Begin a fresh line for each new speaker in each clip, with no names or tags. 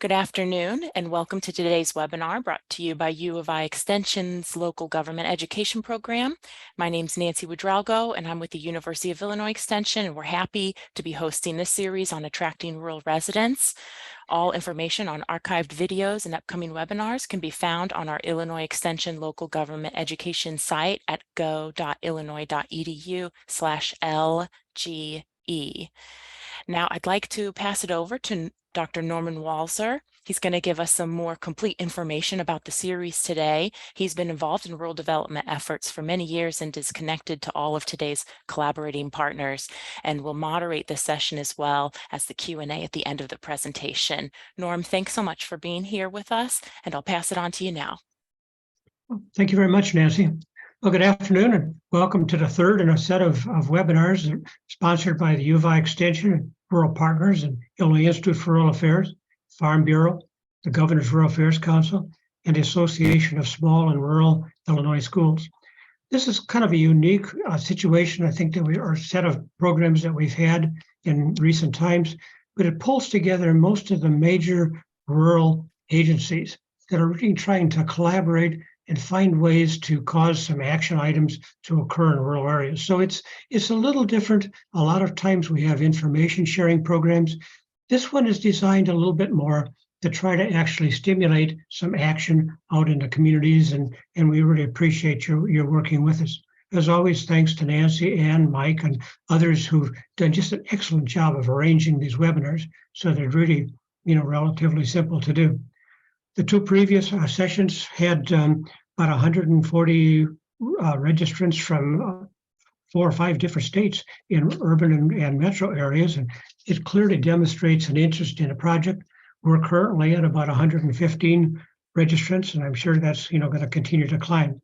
Good afternoon and welcome to today's webinar brought to you by U of I Extension's Local Government Education Program. My name is Nancy Wodralgo and I'm with the University of Illinois Extension, and we're happy to be hosting this series on attracting rural residents. All information on archived videos and upcoming webinars can be found on our Illinois Extension Local Government Education site at go.illinois.edu/LGE. Now I'd like to pass it over to Dr. Norman Walser. He's going to give us some more complete information about the series today. He's been involved in rural development efforts for many years and is connected to all of today's collaborating partners, and will moderate this session as well as the Q&A at the end of the presentation. Norm, thanks so much for being here with us, and I'll pass it on to you now.
Thank you very much, Nancy. Well, good afternoon and welcome to the third in a set of webinars sponsored by the U of I Extension, Rural Partners, and Illinois Institute for Rural Affairs, Farm Bureau, the Governor's Rural Affairs Council, and the Association of Small and Rural Illinois Schools. This is kind of a unique situation, I think, that we are a set of programs that we've had in recent times, but it pulls together most of the major rural agencies that are really trying to collaborate and find ways to cause some action items to occur in rural areas. So it's a little different. A lot of times we have information sharing programs. This one is designed a little bit more to try to actually stimulate some action out in the communities, and we really appreciate your working with us. As always, thanks to Nancy and Mike and others who've done just an excellent job of arranging these webinars, so they're really, relatively simple to do. The two previous sessions had about 140 registrants from 4 or 5 different states in urban and metro areas, and it clearly demonstrates an interest in a project. We're currently at about 115 registrants, and I'm sure that's going to continue to climb.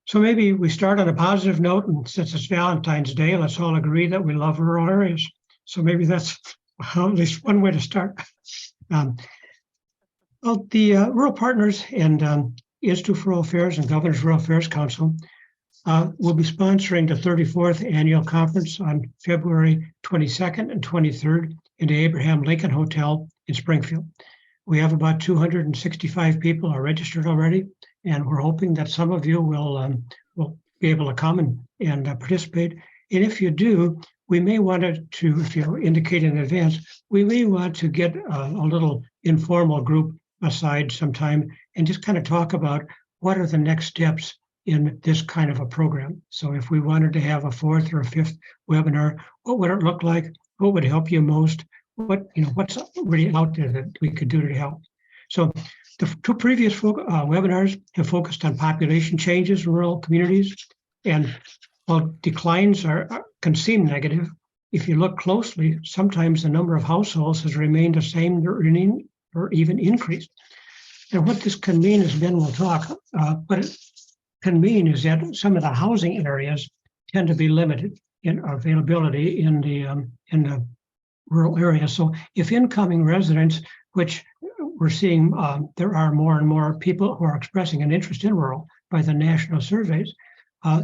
So maybe we start on a positive note, and since it's Valentine's Day, let's all agree that we love rural areas. So maybe that's at least one way to start. Well, the Rural Partners and Institute for Rural Affairs and Governor's Rural Affairs Council will be sponsoring the 34th annual conference on February 22nd and 23rd in the Abraham Lincoln Hotel in Springfield. We have about 265 people are registered already, and we're hoping that some of you will be able to come and participate. And if you do, we may want to, if you indicate in advance, we may want to get a little informal group aside sometime and just kind of talk about what are the next steps in this kind of a program. So if we wanted to have a 4th or a 5th webinar, what would it look like? What would help you most? What's really out there that we could do to help? So the 2 previous webinars have focused on population changes in rural communities, and while declines can seem negative, if you look closely, sometimes the number of households has remained the same or even increased. And what this can mean is, Ben will talk, what it can mean is that some of the housing areas tend to be limited in availability in the rural area. So if incoming residents, which we're seeing, there are more and more people who are expressing an interest in rural by the national surveys,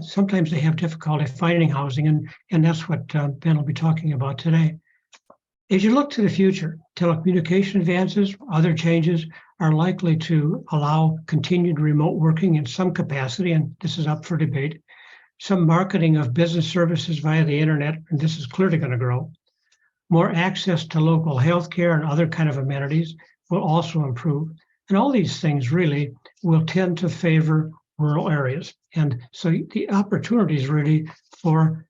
sometimes they have difficulty finding housing, and that's what Ben will be talking about today. As you look to the future, telecommunication advances, other changes are likely to allow continued remote working in some capacity, and this is up for debate. Some marketing of business services via the internet, and this is clearly going to grow. More access to local healthcare and other kind of amenities will also improve. And all these things really will tend to favor rural areas. And so the opportunities really for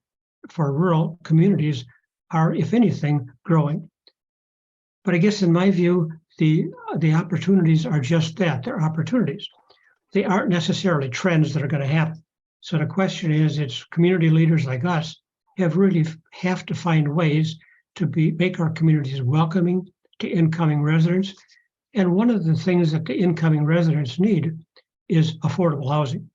rural communities are, if anything, growing. But I guess in my view, the opportunities are just that, they're opportunities. They aren't necessarily trends that are going to happen. So the question is, it's community leaders like us have to find ways to make our communities welcoming to incoming residents. And one of the things that the incoming residents need is affordable housing.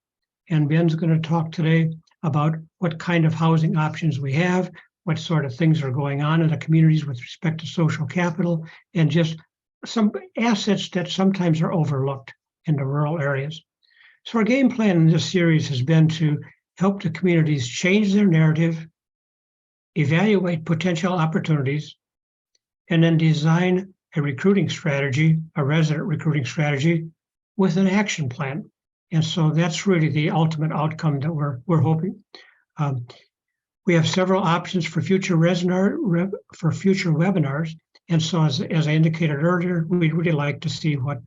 And Ben's going to talk today about what kind of housing options we have, what sort of things are going on in the communities with respect to social capital, and just some assets that sometimes are overlooked in the rural areas. So our game plan in this series has been to help the communities change their narrative, evaluate potential opportunities, and then design a recruiting strategy, a resident recruiting strategy with an action plan. And so that's really the ultimate outcome that we're hoping. We have several options for future webinars. And so as I indicated earlier, we'd really like to see what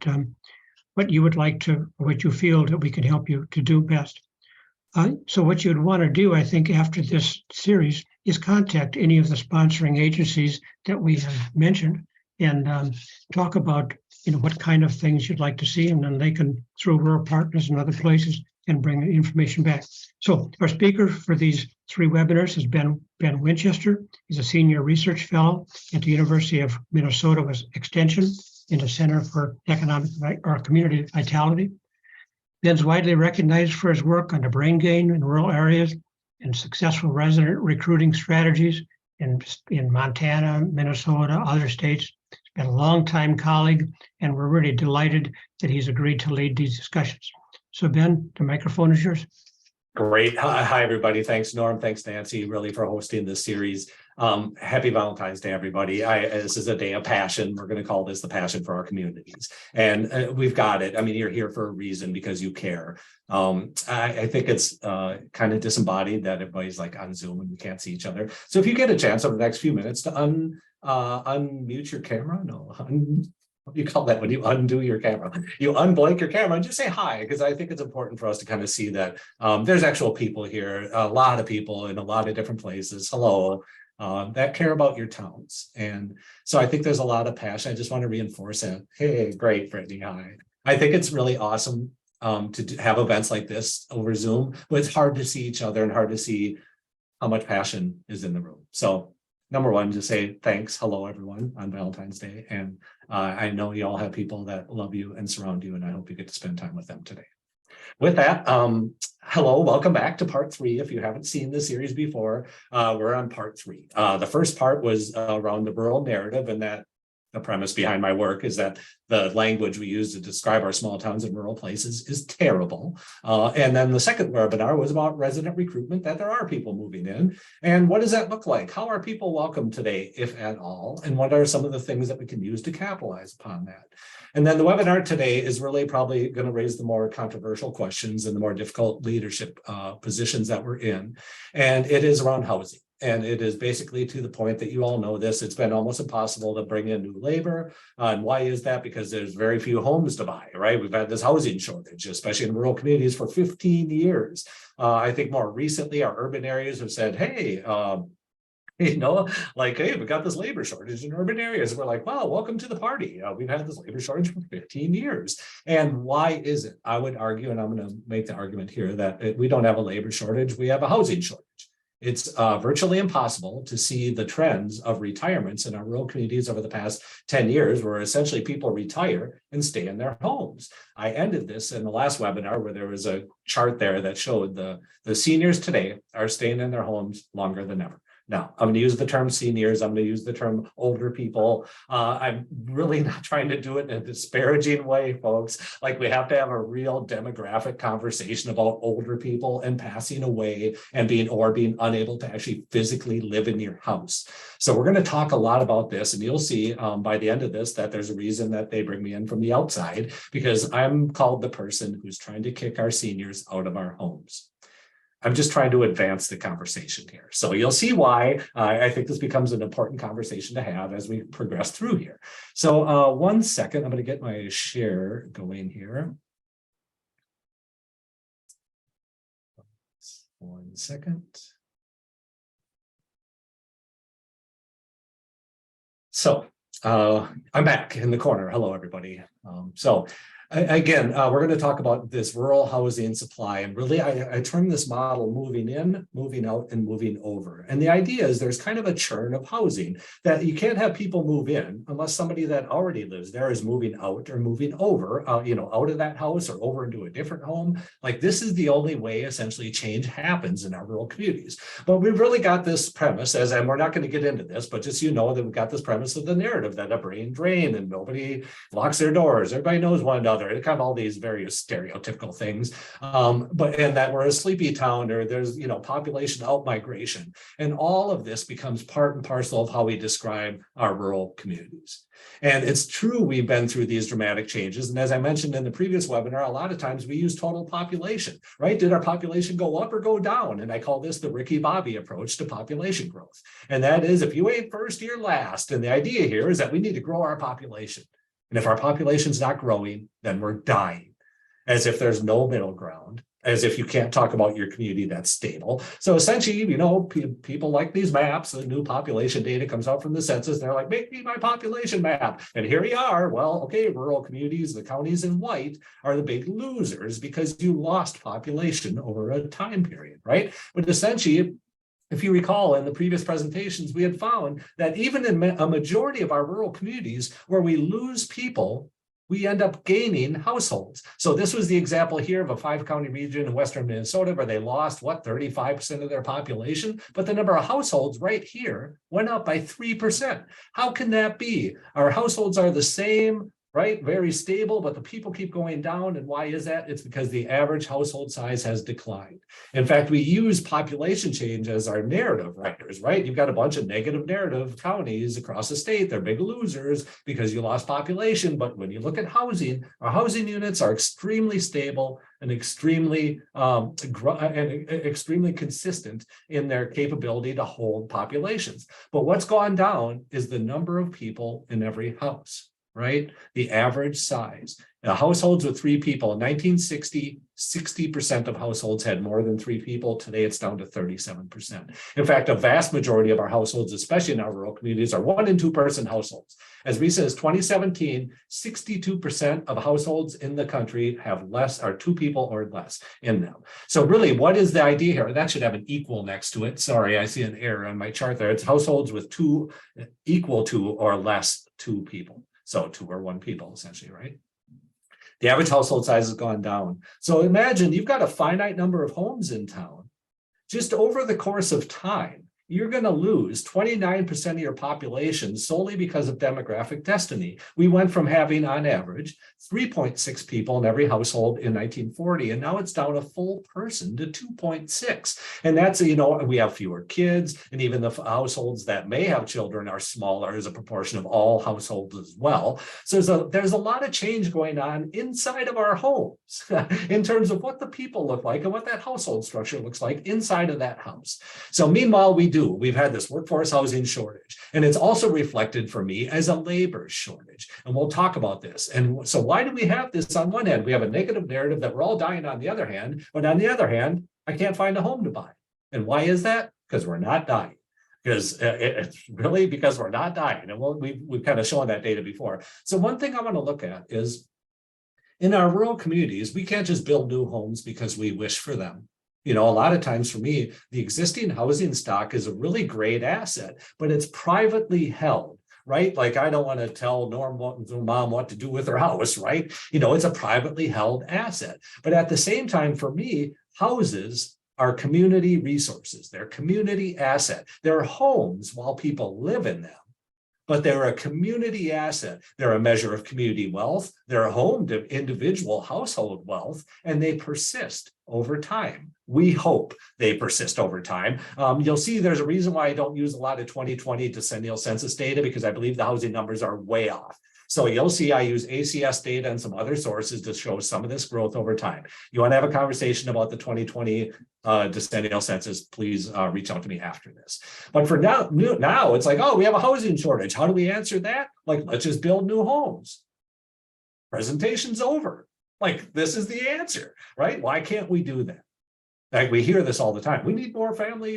you would like to, what you feel that we can help you to do best. So what you'd want to do, I think, after this series is contact any of the sponsoring agencies that we have mentioned and talk about, what kind of things you'd like to see, and then they can, through rural partners and other places, and bring the information back. So our speaker for these 3 webinars has been Ben Winchester. He's a senior research fellow at the University of Minnesota Extension in the Center for Economic or Community Vitality. Ben's widely recognized for his work on the brain gain in rural areas and successful resident recruiting strategies in Montana, Minnesota, other states. He's been a longtime colleague, and we're really delighted that he's agreed to lead these discussions. So Ben, the microphone is yours.
Great. Hi, everybody. Thanks, Norm. Thanks, Nancy, really for hosting this series. Happy Valentine's Day, everybody. This is a day of passion. We're going to call this the passion for our communities. And we've got it. I mean, you're here for a reason because you care. I think it's kind of disembodied that everybody's like on Zoom and we can't see each other. So if you get a chance over the next few minutes to unmute your camera, what do you call that when you undo your camera? You unblink your camera and just say hi, because I think it's important for us to kind of see that there's actual people here, a lot of people in a lot of different places. Hello. That care about your towns. And so I think there's a lot of passion. I just want to reinforce that. Hey, great, Brittany, hi. I think it's really awesome to have events like this over Zoom, but it's hard to see each other and hard to see how much passion is in the room. So number one, just say thanks, hello, everyone on Valentine's Day. And I know you all have people that love you and surround you, and I hope you get to spend time with them today. With that, hello, welcome back to part 3. If you haven't seen the series before, we're on part 3. The first part was around the rural narrative, and that the premise behind my work is that the language we use to describe our small towns and rural places is terrible. And then the second webinar was about resident recruitment, that there are people moving in. And what does that look like? How are people welcome today, if at all? And what are some of the things that we can use to capitalize upon that? And then the webinar today is really probably going to raise the more controversial questions and the more difficult leadership positions that we're in. And it is around housing. And it is basically to the point that you all know this. It's been almost impossible to bring in new labor. And why is that? Because there's very few homes to buy, right? We've had this housing shortage, especially in rural communities, for 15 years. I think more recently, our urban areas have said, hey, hey, we got this labor shortage in urban areas. We're like, wow, welcome to the party. We've had this labor shortage for 15 years. And why is it? I would argue, and I'm going to make the argument here, that we don't have a labor shortage. We have a housing shortage. It's virtually impossible to see the trends of retirements in our rural communities over the past 10 years, where essentially people retire and stay in their homes. I ended this in the last webinar where there was a chart there that showed the seniors today are staying in their homes longer than ever. Now, I'm going to use the term seniors. I'm going to use the term older people. I'm really not trying to do it in a disparaging way, folks. Like, we have to have a real demographic conversation about older people and passing away and being unable to actually physically live in your house. So we're going to talk a lot about this, and you'll see by the end of this that there's a reason that they bring me in from the outside, because I'm called the person who's trying to kick our seniors out of our homes. I'm just trying to advance the conversation here. So you'll see why I think this becomes an important conversation to have as we progress through here. So 1 second, I'm going to get my share going here. 1 second. So I'm back in the corner. Hello, everybody. Again, we're going to talk about this rural housing supply, and really I term this model moving in, moving out, and moving over. And the idea is there's kind of a churn of housing, that you can't have people move in unless somebody that already lives there is moving out or moving over, out of that house or over into a different home. Like, this is the only way essentially change happens in our rural communities. But we've really got this premise, and we're not going to get into this, but just that we've got this premise of the narrative that a brain drain and nobody locks their doors. Everybody knows one another. other, and kind of all these various stereotypical things. And that we're a sleepy town, or there's, population outmigration. And all of this becomes part and parcel of how we describe our rural communities. And it's true, we've been through these dramatic changes. And as I mentioned in the previous webinar, a lot of times we use total population, right? Did our population go up or go down? And I call this the Ricky Bobby approach to population growth. And that is, if you ain't first, you're last. And the idea here is that we need to grow our population. And if our population's not growing, then we're dying, as if there's no middle ground, as if you can't talk about your community that's stable. So essentially, people like these maps. The new population data comes out from the census. They're like, make me my population map. And here you are. Well, okay, rural communities, the counties in white are the big losers because you lost population over a time period, right? But essentially, if you recall in the previous presentations, we had found that even in a majority of our rural communities where we lose people, we end up gaining households. So this was the example here of a 5-county region in western Minnesota where they lost, 35% of their population, but the number of households right here went up by 3%. How can that be? Our households are the same, right? Very stable, but the people keep going down. And why is that? It's because the average household size has declined. In fact, we use population change as our narrative writers, right? You've got a bunch of negative narrative counties across the state. They're big losers because you lost population. But when you look at housing, our housing units are extremely stable and extremely consistent in their capability to hold populations. But what's gone down is the number of people in every house. Right? The average size. Now, households with 3 people in 1960, 60% of households had more than 3 people. Today, it's down to 37%. In fact, a vast majority of our households, especially in our rural communities, are 1- and 2-person households. As recent as 2017, 62% of households in the country have less, or 2 people or less in them. So really, what is the idea here? That should have an equal next to it. Sorry, I see an error on my chart there. It's households with 2 equal to or less 2 people. So 2 or 1 people, essentially, right? The average household size has gone down. So imagine you've got a finite number of homes in town. Just over the course of time, you're going to lose 29% of your population solely because of demographic destiny. We went from having, on average, 3.6 people in every household in 1940, and now it's down a full person to 2.6. And that's, we have fewer kids, and even the households that may have children are smaller as a proportion of all households as well. So there's a lot of change going on inside of our homes in terms of what the people look like and what that household structure looks like inside of that house. So meanwhile, we've had this workforce housing shortage, and it's also reflected for me as a labor shortage. And we'll talk about this. And so why do we have this? On one hand, we have a negative narrative that we're all dying on the other hand, but on the other hand, I can't find a home to buy. And why is that? Because we're not dying. Because it's really because we're not dying. And we've kind of shown that data before. So one thing I want to look at is in our rural communities, we can't just build new homes because we wish for them. A lot of times for me, the existing housing stock is a really great asset, but it's privately held, right? Like I don't want to tell mom what to do with her house, right? It's a privately held asset. But at the same time, for me, houses are community resources. They're community asset. They're homes while people live in them. But they're a community asset. They're a measure of community wealth. They're a home to individual household wealth, and they persist over time. We hope they persist over time. You'll see there's a reason why I don't use a lot of 2020 decennial census data, because I believe the housing numbers are way off. So you'll see I use ACS data and some other sources to show some of this growth over time. You want to have a conversation about the 2020 decennial census, please reach out to me after this. But for now it's like, oh, we have a housing shortage. How do we answer that? Like, let's just build new homes. Presentation's over. Like, this is the answer, right? Why can't we do that? Like, we hear this all the time. We need more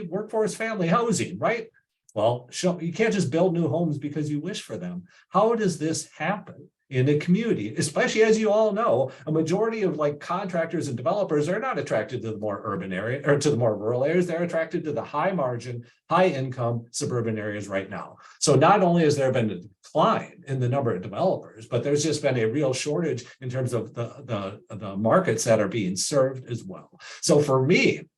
workforce family housing, right? Well, you can't just build new homes because you wish for them. How does this happen in a community? Especially, as you all know, a majority of contractors and developers are not attracted to the more urban area or to the more rural areas. They're attracted to the high margin, high income suburban areas right now. So not only has there been a decline in the number of developers, but there's just been a real shortage in terms of the markets that are being served as well. So for me,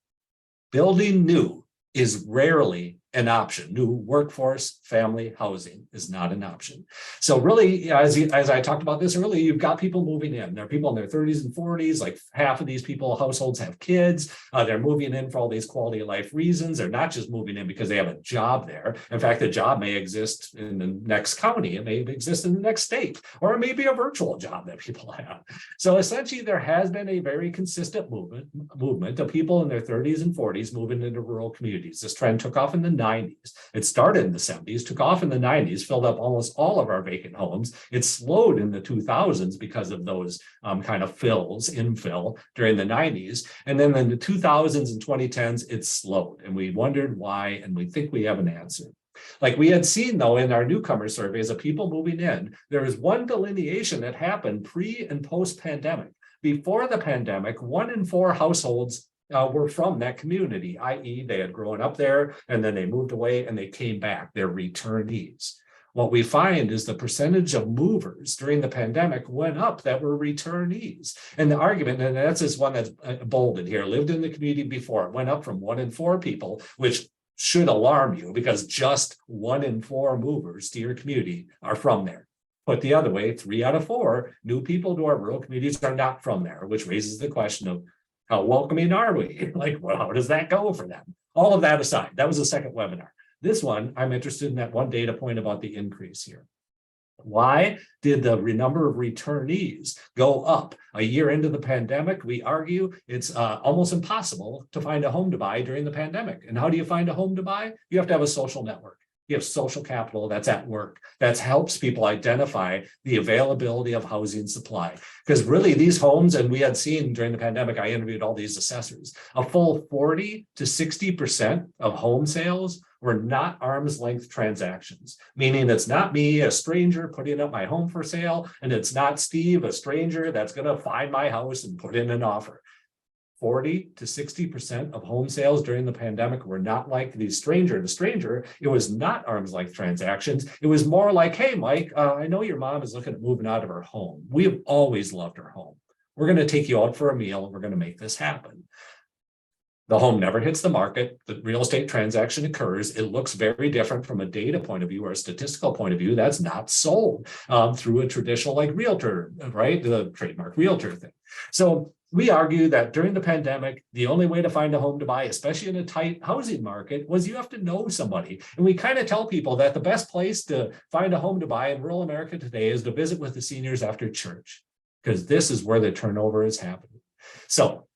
building new is rarely an option. New workforce, family, housing is not an option. So really, as I talked about this earlier, you've got people moving in. There are people in their 30s and 40s, like half of these households have kids. They're moving in for all these quality of life reasons. They're not just moving in because they have a job there. In fact, the job may exist in the next county. It may exist in the next state, or it may be a virtual job that people have. So essentially, there has been a very consistent movement of people in their 30s and 40s moving into rural communities. This trend took off in the 90s. It started in the 70s, took off in the 90s, filled up almost all of our vacant homes. It slowed in the 2000s because of those kind of infill during the 90s. And then in the 2000s and 2010s, it slowed. And we wondered why, and we think we have an answer. Like we had seen, though, in our newcomer surveys of people moving in, there is one delineation that happened pre and post pandemic. Before the pandemic, 1 in 4 households were from that community, i.e. they had grown up there and then they moved away and they came back. They're returnees. What we find is the percentage of movers during the pandemic went up that were returnees. And the argument, and that's this one that's bolded here, lived in the community before, it went up from 1 in 4 people, which should alarm you because just 1 in 4 movers to your community are from there. Put the other way, 3 out of 4 new people to our rural communities are not from there, which raises the question of how welcoming are we? Like, well, how does that go for them? All of that aside, that was the second webinar. This one, I'm interested in that one data point about the increase here. Why did the number of returnees go up? A year into the pandemic, we argue it's almost impossible to find a home to buy during the pandemic. And how do you find a home to buy? You have to have a social network. You have social capital that's at work that helps people identify the availability of housing supply. Because really these homes, and we had seen during the pandemic, I interviewed all these assessors, a full 40 to 60% of home sales were not arm's length transactions, meaning it's not me, a stranger, putting up my home for sale, and it's not Steve, a stranger, that's going to find my house and put in an offer. 40 to 60% of home sales during the pandemic were not like the stranger. It was not arm's length transactions. It was more like, hey, Mike, I know your mom is looking at moving out of her home. We have always loved her home. We're going to take you out for a meal. We're going to make this happen. The home never hits the market. The real estate transaction occurs. It looks very different from a data point of view or a statistical point of view. That's not sold through a traditional like realtor, right? The trademark realtor thing. So we argue that during the pandemic, the only way to find a home to buy, especially in a tight housing market, was you have to know somebody. And we kind of tell people that the best place to find a home to buy in rural America today is to visit with the seniors after church, because this is where the turnover is happening. So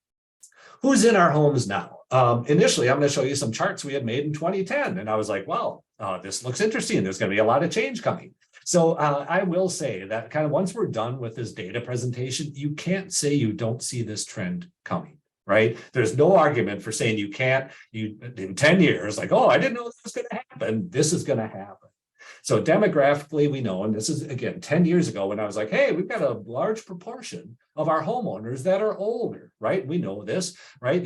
who's in our homes now? Initially, I'm going to show you some charts we had made in 2010. And I was like, well, this looks interesting. There's going to be a lot of change coming. So I will say that kind of once we're done with this data presentation, you can't say you don't see this trend coming, right? There's no argument for saying you can't, in 10 years, like, oh, I didn't know this was going to happen. This is going to happen. So demographically, we know, and this is, again, 10 years ago when I was like, hey, we've got a large proportion of our homeowners that are older, right? We know this, right?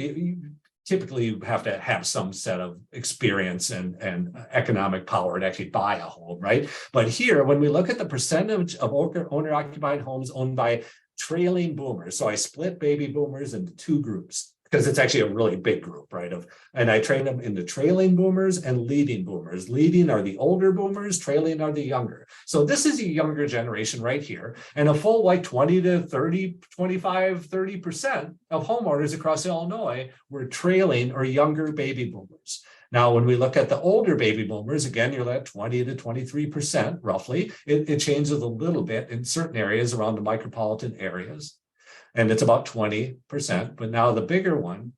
Typically, you have to have some set of experience and economic power to actually buy a home, right? But here, when we look at the percentage of owner-occupied homes owned by trailing boomers, so I split baby boomers into 2 groups, because it's actually a really big group, right? And I train them into trailing boomers and leading boomers. Leading are the older boomers, trailing are the younger. So this is a younger generation right here. And a full like 20 to 30, 25, 30% of homeowners across Illinois were trailing or younger baby boomers. Now, when we look at the older baby boomers, again, you're at 20 to 23% roughly. It changes a little bit in certain areas around the micropolitan areas. And it's about 20%. But now the bigger one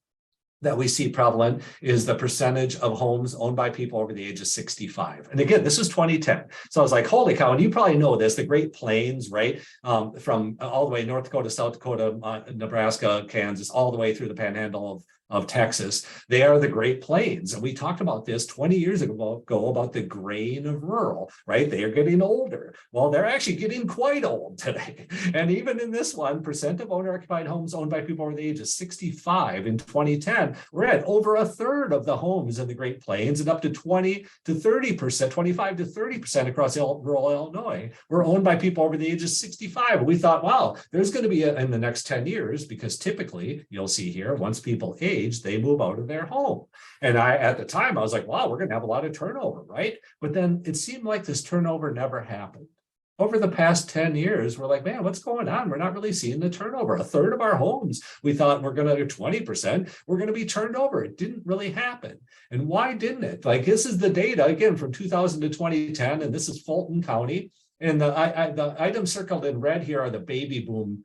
that we see prevalent is the percentage of homes owned by people over the age of 65. And again, this is 2010. So I was like, holy cow, and you probably know this, the Great Plains, right? From all the way North Dakota, South Dakota, Nebraska, Kansas, all the way through the panhandle of Texas. They are the Great Plains. And we talked about this 20 years ago about the grain of rural, right? They are getting older. Well, they're actually getting quite old today. And even in this one, percent of owner-occupied homes owned by people over the age of 65 in 2010, we're at over a third of the homes in the Great Plains and up to 20 to 30%, 25 to 30% across rural Illinois were owned by people over the age of 65. And we thought, wow, there's going to be in the next 10 years, because typically you'll see here, once people age, age, they move out of their home. And at the time, I was like, wow, we're going to have a lot of turnover, right? But then it seemed like this turnover never happened. Over the past 10 years, we're like, man, what's going on? We're not really seeing the turnover. A third of our homes, we thought we're going to, 20%, we're going to be turned over. It didn't really happen. And why didn't it? Like, this is the data, again, from 2000 to 2010, and this is Fulton County. And the items circled in red here are the baby boom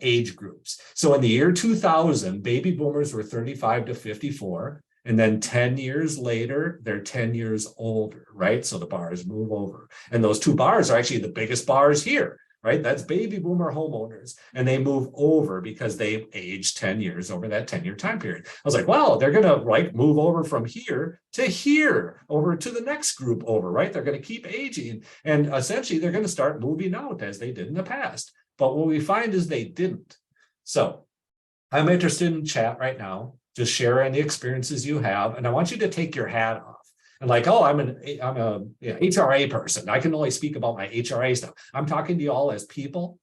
age groups. So in the year 2000, baby boomers were 35 to 54. And then 10 years later, they're 10 years older, right? So the bars move over. And those two bars are actually the biggest bars here, right? That's baby boomer homeowners. And they move over because they aged 10 years over that 10-year time period. I was like, wow, they're going to like move over from here to here, over to the next group over, right? They're going to keep aging. And essentially, they're going to start moving out as they did in the past. But what we find is they didn't. So I'm interested in chat right now. Just share any experiences you have. And I want you to take your hat off. And like, oh, I'm a HRA person. I can only speak about my HRA stuff. I'm talking to you all as people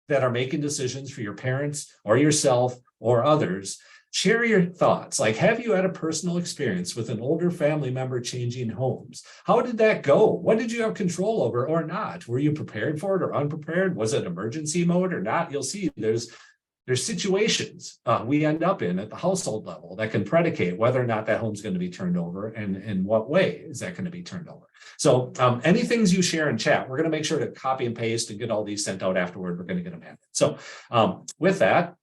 that are making decisions for your parents or yourself or others. Share your thoughts. Like, have you had a personal experience with an older family member changing homes? How did that go? What did you have control over or not? Were you prepared for it or unprepared? Was it emergency mode or not? You'll see there's situations we end up in at the household level that can predicate whether or not that home's going to be turned over and in what way is that going to be turned over. So any things you share in chat, we're going to make sure to copy and paste and get all these sent out afterward. We're going to get them added. So with that,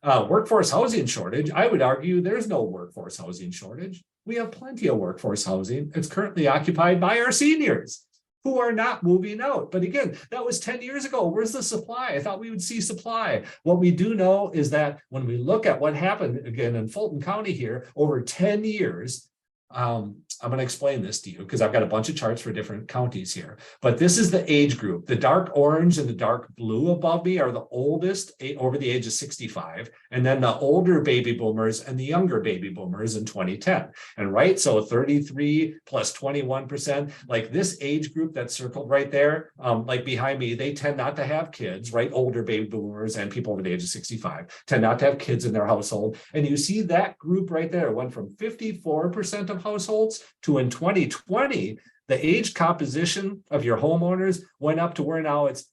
workforce housing shortage, I would argue there's no workforce housing shortage. We have plenty of workforce housing. It's currently occupied by our seniors who are not moving out. But again, that was 10 years ago. Where's the supply? I thought we would see supply. What we do know is that when we look at what happened again in Fulton County here over 10 years, I'm going to explain this to you because I've got a bunch of charts for different counties here. But this is the age group. The dark orange and the dark blue above me are the oldest over the age of 65. And then the older baby boomers and the younger baby boomers in 2010. And right, so 33 plus 21%, like this age group that's circled right there, like behind me, they tend not to have kids, right? Older baby boomers and people over the age of 65 tend not to have kids in their household. And you see that group right there went from 54% of households to in 2020, the age composition of your homeowners went up to where now it's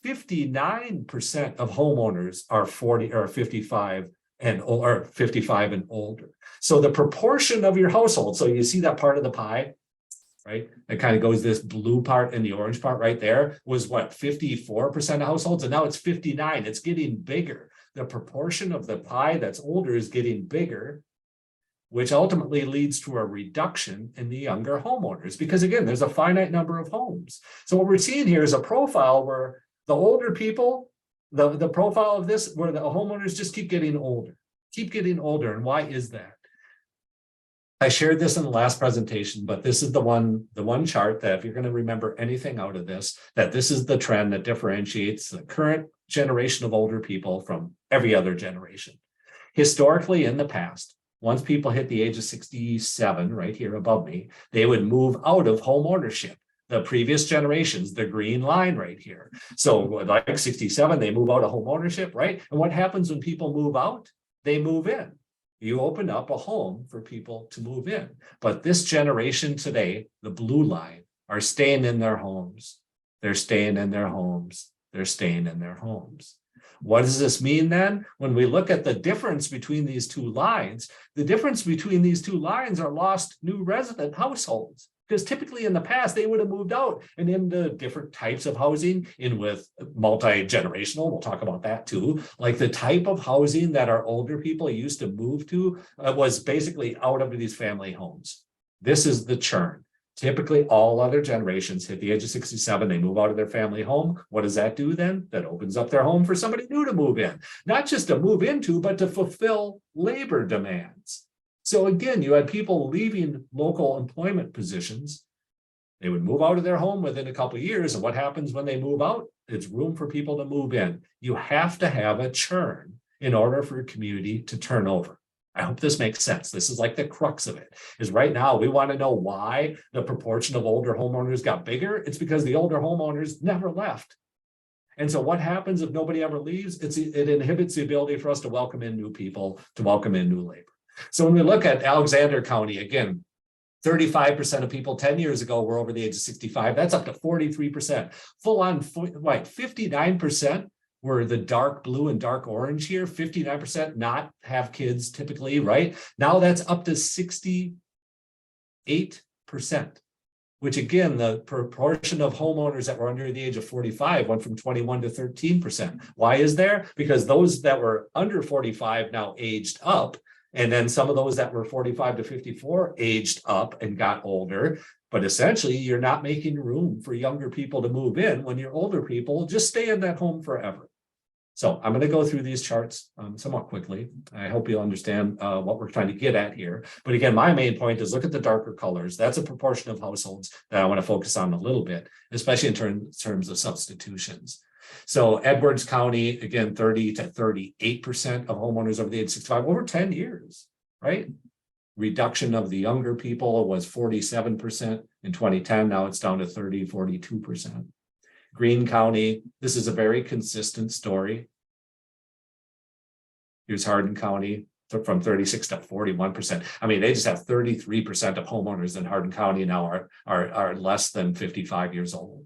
59% of homeowners are 40 or 55 and or 55 and older. So the proportion of your household, so you see that part of the pie, right? It kind of goes this blue part and the orange part right there was what, 54% of households, and now it's 59. It's getting bigger. The proportion of the pie that's older is getting bigger, which ultimately leads to a reduction in the younger homeowners. Because again, there's a finite number of homes. So what we're seeing here is a profile where the older people, the profile of this, where the homeowners just keep getting older. And why is that? I shared this in the last presentation, but this is the one chart that if you're going to remember anything out of this, that this is the trend that differentiates the current generation of older people from every other generation. Historically, in the past, once people hit the age of 67, right here above me, they would move out of home ownership. The previous generations, the green line right here. So like 67, they move out of home ownership, right? And what happens when people move out? They move in. You open up a home for people to move in. But this generation today, the blue line, are staying in their homes. They're staying in their homes. They're staying in their homes. What does this mean then? When we look at the difference between these two lines, the difference between these two lines are lost new resident households. Because typically in the past, they would have moved out and into different types of housing in with multi-generational. We'll talk about that too. Like the type of housing that our older people used to move to was basically out of these family homes. This is the churn. Typically, all other generations hit the age of 67, they move out of their family home. What does that do then? That opens up their home for somebody new to move in. Not just to move into, but to fulfill labor demands. So again, you had people leaving local employment positions. They would move out of their home within a couple of years. And what happens when they move out? It's room for people to move in. You have to have a churn in order for a community to turn over. I hope this makes sense. This is like the crux of it, is right now we want to know why the proportion of older homeowners got bigger. It's because the older homeowners never left. And so what happens if nobody ever leaves? It inhibits the ability for us to welcome in new people, to welcome in new labor. So when we look at Alexander County, again, 35% of people 10 years ago were over the age of 65. That's up to 43%. Full on, 59% were the dark blue and dark orange here. 59% not have kids typically, right? Now that's up to 68%, which again, the proportion of homeowners that were under the age of 45 went from 21 to 13%. Why is there? Because those that were under 45 now aged up. And then some of those that were 45 to 54 aged up and got older. But essentially, you're not making room for younger people to move in when your older people just stay in that home forever. So I'm going to go through these charts somewhat quickly. I hope you'll understand what we're trying to get at here. But again, my main point is look at the darker colors. That's a proportion of households that I want to focus on a little bit, especially in terms of substitutions. So Edwards County, again, 30 to 38% of homeowners over the age of 65 over 10 years, right? Reduction of the younger people was 47% in 2010. Now it's down to 42%. Greene County, this is a very consistent story. Here's Hardin County from 36 to 41%. I mean, they just have 33% of homeowners in Hardin County now are less than 55 years old.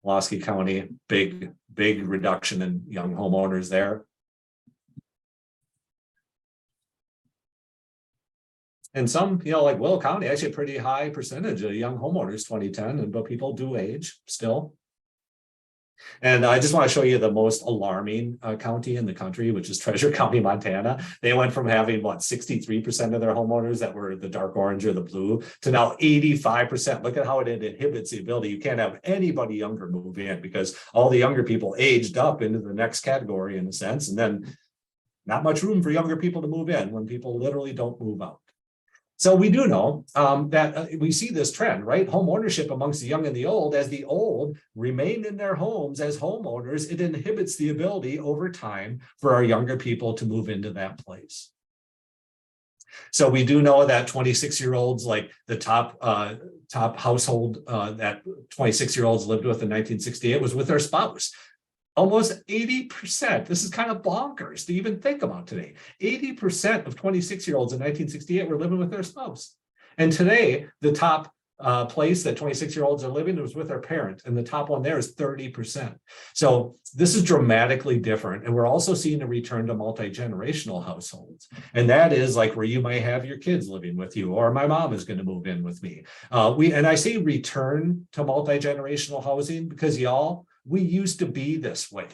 Pulaski County, big reduction in young homeowners there. And some, like Will County, actually a pretty high percentage of young homeowners, 2010, but people do age still. And I just want to show you the most alarming county in the country, which is Treasure County, Montana. They went from having 63% of their homeowners that were the dark orange or the blue to now 85%. Look at how it inhibits the ability. You can't have anybody younger move in because all the younger people aged up into the next category in a sense. And then not much room for younger people to move in when people literally don't move out. So we do know that we see this trend, right? Home ownership amongst the young and the old. As the old remain in their homes as homeowners, it inhibits the ability over time for our younger people to move into that place. So we do know that 26-year-olds, like the top household that 26-year-olds lived with in 1968 was with their spouse. Almost 80%. This is kind of bonkers to even think about today. 80% of 26-year-olds in 1968 were living with their spouse. And today, the top place that 26-year-olds are living is with their parent. And the top one there is 30%. So this is dramatically different. And we're also seeing a return to multi-generational households. And that is like where you might have your kids living with you, or my mom is going to move in with me. And I say return to multi-generational housing because we used to be this way.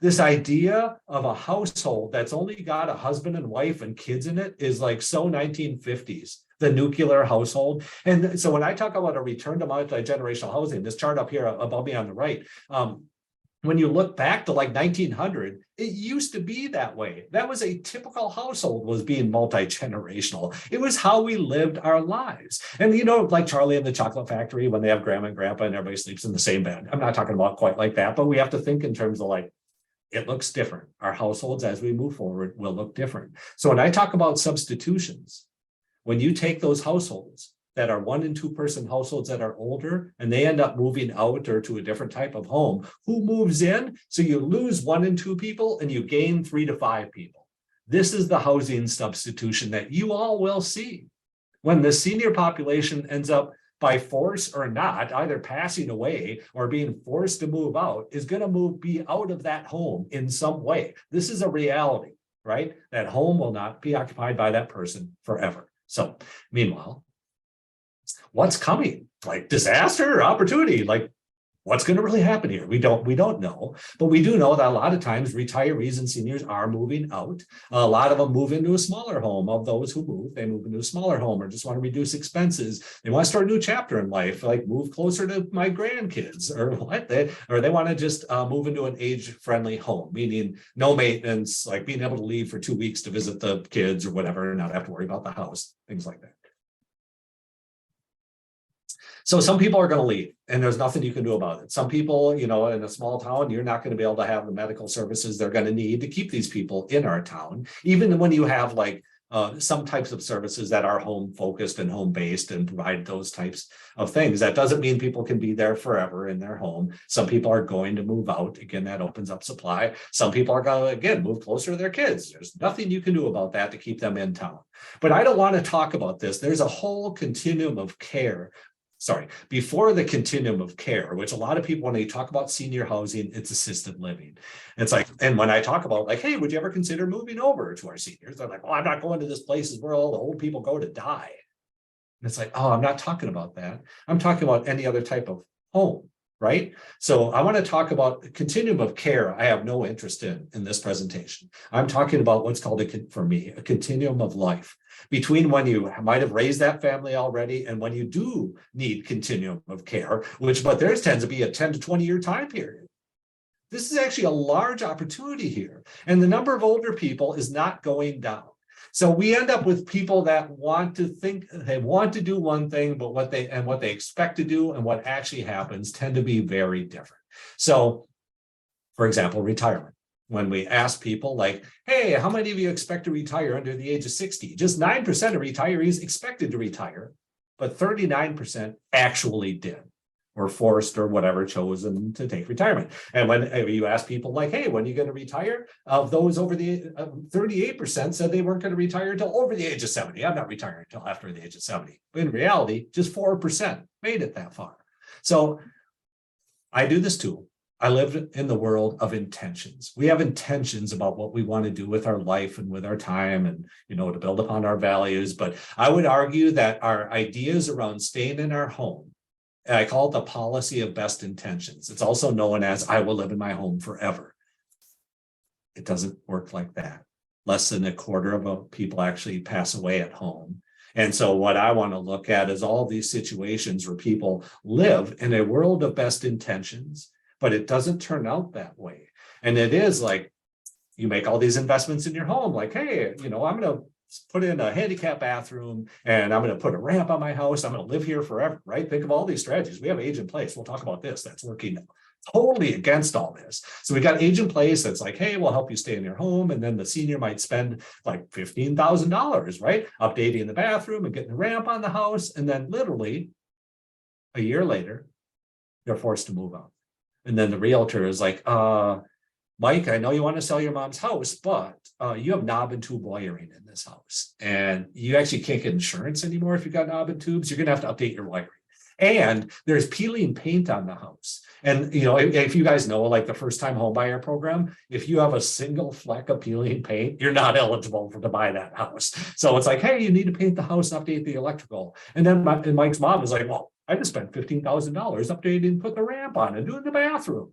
This idea of a household that's only got a husband and wife and kids in it is like so 1950s, the nuclear household. And so when I talk about a return to multi-generational housing, this chart up here above me on the right, when you look back to like 1900, it used to be that way. That was a typical household, was being multi-generational. It was how we lived our lives. And like Charlie and the Chocolate Factory, when they have grandma and grandpa and everybody sleeps in the same bed. I'm not talking about quite like that, but we have to think in terms of like, it looks different. Our households as we move forward will look different. So when I talk about substitutions, when you take those households that are 1- and 2-person households that are older and they end up moving out or to a different type of home, who moves in? So you lose 1 and 2 people and you gain 3 to 5 people. This is the housing substitution that you all will see when the senior population ends up by force or not, either passing away or being forced to move out, is going to be out of that home in some way. This is a reality, right? That home will not be occupied by that person forever. So meanwhile, what's coming? Like disaster or opportunity? Like what's going to really happen here? We don't know, but we do know that a lot of times retirees and seniors are moving out. A lot of them move into a smaller home. Of those who move, they move into a smaller home or just want to reduce expenses. They want to start a new chapter in life, like move closer to my grandkids or what they want to just move into an age-friendly home, meaning no maintenance, like being able to leave for 2 weeks to visit the kids or whatever, and not have to worry about the house, things like that. So some people are going to leave and there's nothing you can do about it. Some people, in a small town, you're not going to be able to have the medical services they're going to need to keep these people in our town. Even when you have like some types of services that are home focused and home based and provide those types of things. That doesn't mean people can be there forever in their home. Some people are going to move out. Again, that opens up supply. Some people are going to, again, move closer to their kids. There's nothing you can do about that to keep them in town. But I don't want to talk about this. There's a whole continuum of care. Sorry, before the continuum of care, which a lot of people, when they talk about senior housing, it's assisted living. It's like, and when I talk about like, hey, would you ever consider moving over to our seniors? They're like, well, I'm not going to this place where all the old people go to die. And it's like, oh, I'm not talking about that. I'm talking about any other type of home, right? So I want to talk about the continuum of care. I have no interest in this presentation. I'm talking about what's called, for me, a continuum of life, between when you might have raised that family already and when you do need continuum of care, but theirs tends to be a 10 to 20 year time period. This is actually a large opportunity here. And the number of older people is not going down. So we end up with people that want to think, they want to do one thing, but what they expect to do and what actually happens tend to be very different. So, for example, retirement. When we ask people like, hey, how many of you expect to retire under the age of 60? Just 9% of retirees expected to retire, but 39% actually did, or forced or whatever, chosen to take retirement. And when you ask people like, hey, when are you going to retire? Of those over the 38% said they weren't going to retire until over the age of 70. I'm not retiring until after the age of 70. But in reality, just 4% made it that far. So I do this too. I live in the world of intentions. We have intentions about what we want to do with our life and with our time and, to build upon our values. But I would argue that our ideas around staying in our home, and I call it the policy of best intentions. It's also known as I will live in my home forever. It doesn't work like that. Less than a quarter of people actually pass away at home. And so what I want to look at is all these situations where people live in a world of best intentions, but it doesn't turn out that way. And it is like you make all these investments in your home, like, hey, I'm going to put in a handicap bathroom and I'm going to put a ramp on my house. I'm going to live here forever, right? Think of all these strategies. We have age in place. We'll talk about this. That's working totally against all this. So we got age in place that's like, hey, we'll help you stay in your home. And then the senior might spend like $15,000, right? Updating the bathroom and getting a ramp on the house. And then literally a year later, they're forced to move out. And then the realtor is like, Mike, I know you want to sell your mom's house, but you have knob and tube wiring in this house. And you actually can't get insurance anymore if you've got knob and tubes. You're going to have to update your wiring. And there's peeling paint on the house. And, if you guys know, like the first time home buyer program, if you have a single fleck of peeling paint, you're not eligible to buy that house. So it's like, hey, you need to paint the house and update the electrical. And then Mike's mom is like, well, I just spent $15,000 updating and put the ramp on and doing the bathroom.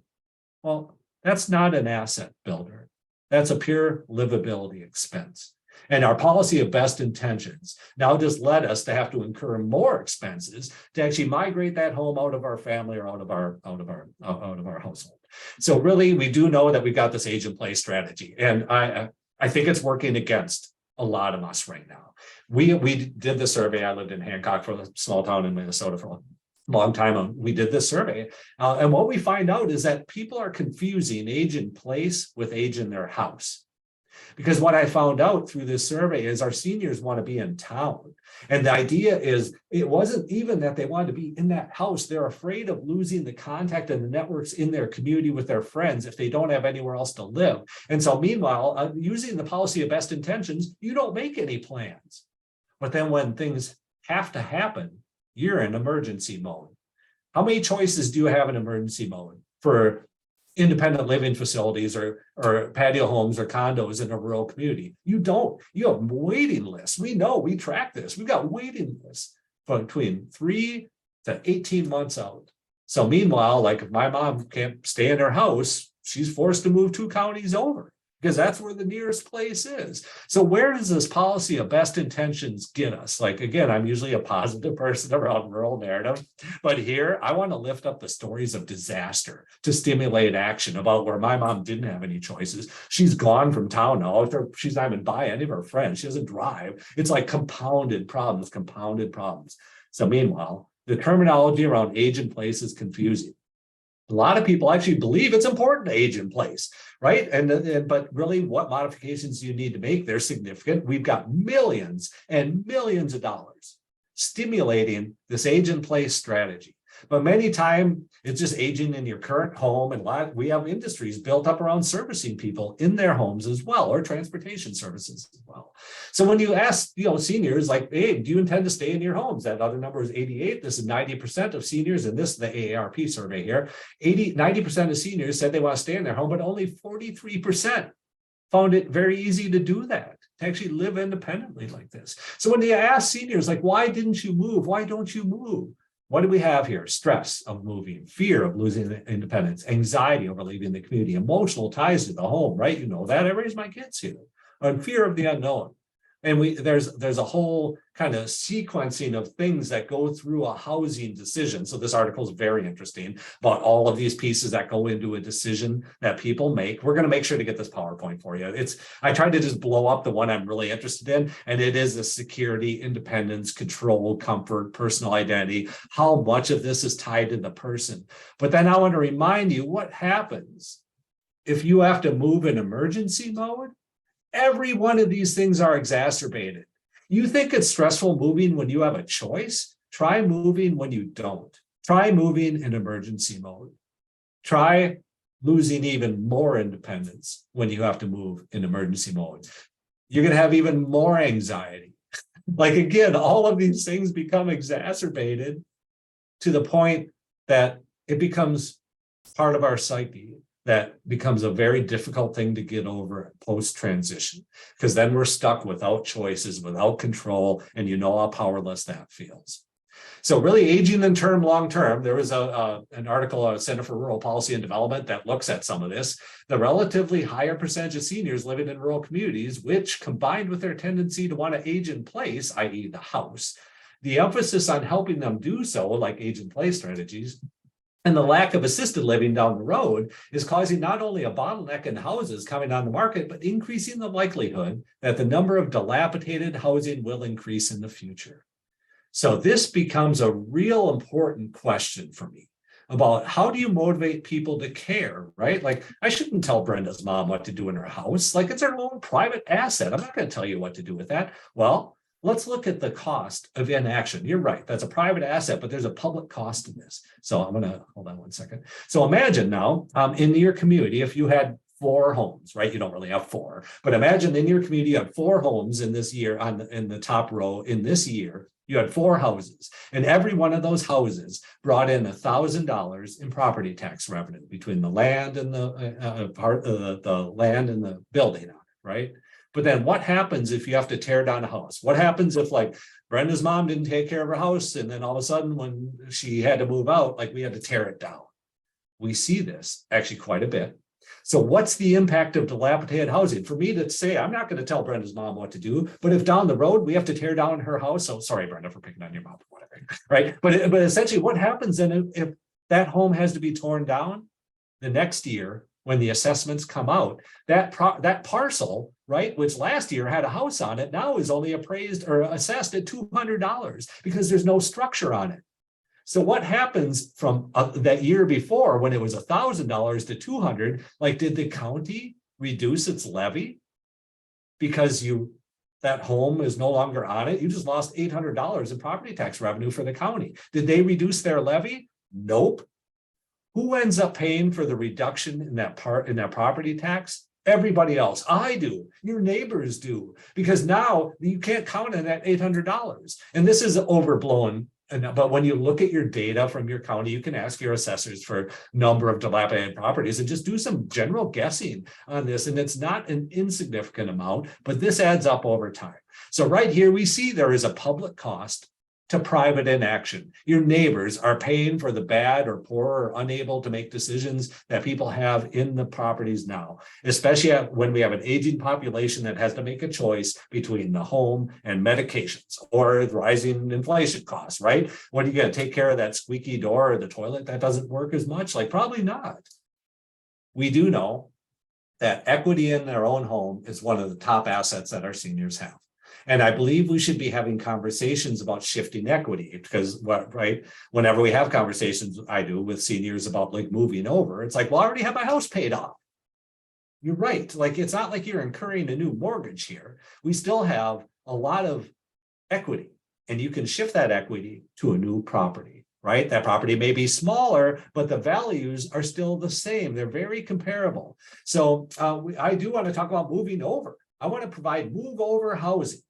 Well, that's not an asset builder. That's a pure livability expense. And our policy of best intentions now just led us to have to incur more expenses to actually migrate that home out of our family or out of our household. So really, we do know that we've got this age in place strategy, and I think it's working against a lot of us right now. We did the survey. I lived in Hancock, for a small town in Minnesota, for a long time. And we did this survey, and what we find out is that people are confusing age in place with age in their house. Because what I found out through this survey is our seniors want to be in town. And the idea is it wasn't even that they wanted to be in that house. They're afraid of losing the contact and the networks in their community with their friends if they don't have anywhere else to live. And so meanwhile, using the policy of best intentions, you don't make any plans. But then when things have to happen, you're in emergency mode. How many choices do you have in emergency mode for independent living facilities or patio homes or condos in a rural community? You don't. You have waiting lists. We know, we track this. We've got waiting lists between 3 to 18 months out. So meanwhile, like if my mom can't stay in her house, she's forced to move 2 counties over, because that's where the nearest place is. So where does this policy of best intentions get us? Like, again, I'm usually a positive person around rural narrative, but here I want to lift up the stories of disaster to stimulate action about where my mom didn't have any choices. She's gone from town now. She's not even by any of her friends. She doesn't drive. It's like compounded problems. So meanwhile, the terminology around age and place is confusing. A lot of people actually believe it's important to age in place, right? But really, what modifications do you need to make? They're significant. We've got millions and millions of dollars stimulating this age in place strategy. But many times it's just aging in your current home, and we have industries built up around servicing people in their homes as well, or transportation services as well. So when you ask, seniors like, hey, do you intend to stay in your homes? That other number is 88. This is 90% of seniors, and this is the AARP survey here. 90% of seniors said they want to stay in their home, but only 43% found it very easy to do that, to actually live independently like this. So when you ask seniors, like, why didn't you move? Why don't you move? What do we have here? Stress of moving, fear of losing independence, anxiety over leaving the community, emotional ties to the home, right? You know that. I raised my kids here. And fear of the unknown. And there's a whole kind of sequencing of things that go through a housing decision. So this article is very interesting about all of these pieces that go into a decision that people make. We're going to make sure to get this PowerPoint for you. I tried to just blow up the one I'm really interested in, and it is the security, independence, control, comfort, personal identity, how much of this is tied to the person. But then I want to remind you what happens if you have to move in emergency mode. Every one of these things are exacerbated. You think it's stressful moving when you have a choice? Try moving when you don't. Try moving in emergency mode. Try losing even more independence when you have to move in emergency mode. You're going to have even more anxiety. Like, again, all of these things become exacerbated to the point that it becomes part of our psyche. That becomes a very difficult thing to get over post-transition, because then we're stuck without choices, without control, and you know how powerless that feels. So really, aging in term, long-term, there was an article on Center for Rural Policy and Development that looks at some of this. The relatively higher percentage of seniors living in rural communities, which combined with their tendency to want to age in place, i.e. the house, the emphasis on helping them do so, like age in place strategies, and the lack of assisted living down the road is causing not only a bottleneck in houses coming on the market, but increasing the likelihood that the number of dilapidated housing will increase in the future. So this becomes a real important question for me about how do you motivate people to care, right? Like, I shouldn't tell Brenda's mom what to do in her house. Like, it's her own private asset. I'm not going to tell you what to do with that. Well, let's look at the cost of inaction. You're right. That's a private asset, but there's a public cost in this. So I'm going to hold on one second. So imagine now in your community, if you had 4 homes, right? You don't really have 4, but imagine in your community, you had 4 homes in this year in the top row in this year. You had 4 houses, and every one of those houses brought in $1,000 in property tax revenue between the land and the land and the building on it, right? But then what happens if you have to tear down a house? What happens if, like, Brenda's mom didn't take care of her house, and then all of a sudden when she had to move out, like, we had to tear it down? We see this actually quite a bit. So what's the impact of dilapidated housing? For me to say, I'm not going to tell Brenda's mom what to do, but if down the road we have to tear down her house, so sorry, Brenda, for picking on your mom, whatever, right? But essentially what happens then if that home has to be torn down the next year when the assessments come out, that parcel, right, which last year had a house on it, now is only appraised or assessed at $200 because there's no structure on it. So what happens from that year before when it was $1,000 to $200? Like, did the county reduce its levy because that home is no longer on it? You just lost $800 in property tax revenue for the county. Did they reduce their levy? Nope. Who ends up paying for the reduction in that property tax? Everybody else. I do. Your neighbors do, because now you can't count on that $800. And this is overblown. But when you look at your data from your county, you can ask your assessors for number of dilapidated properties and just do some general guessing on this. And it's not an insignificant amount, but this adds up over time. So right here, we see there is a public cost to private inaction. Your neighbors are paying for the bad or poor or unable to make decisions that people have in the properties now, especially when we have an aging population that has to make a choice between the home and medications or rising inflation costs, right? What are you going to take care of that squeaky door or the toilet that doesn't work as much? Like, probably not. We do know that equity in their own home is one of the top assets that our seniors have. And I believe we should be having conversations about shifting equity, because whenever we have conversations, I do with seniors about like moving over, it's like, well, I already have my house paid off. You're right. Like, it's not like you're incurring a new mortgage here. We still have a lot of equity, and you can shift that equity to a new property, right? That property may be smaller, but the values are still the same. They're very comparable. So I do want to talk about moving over. I want to provide move over housing.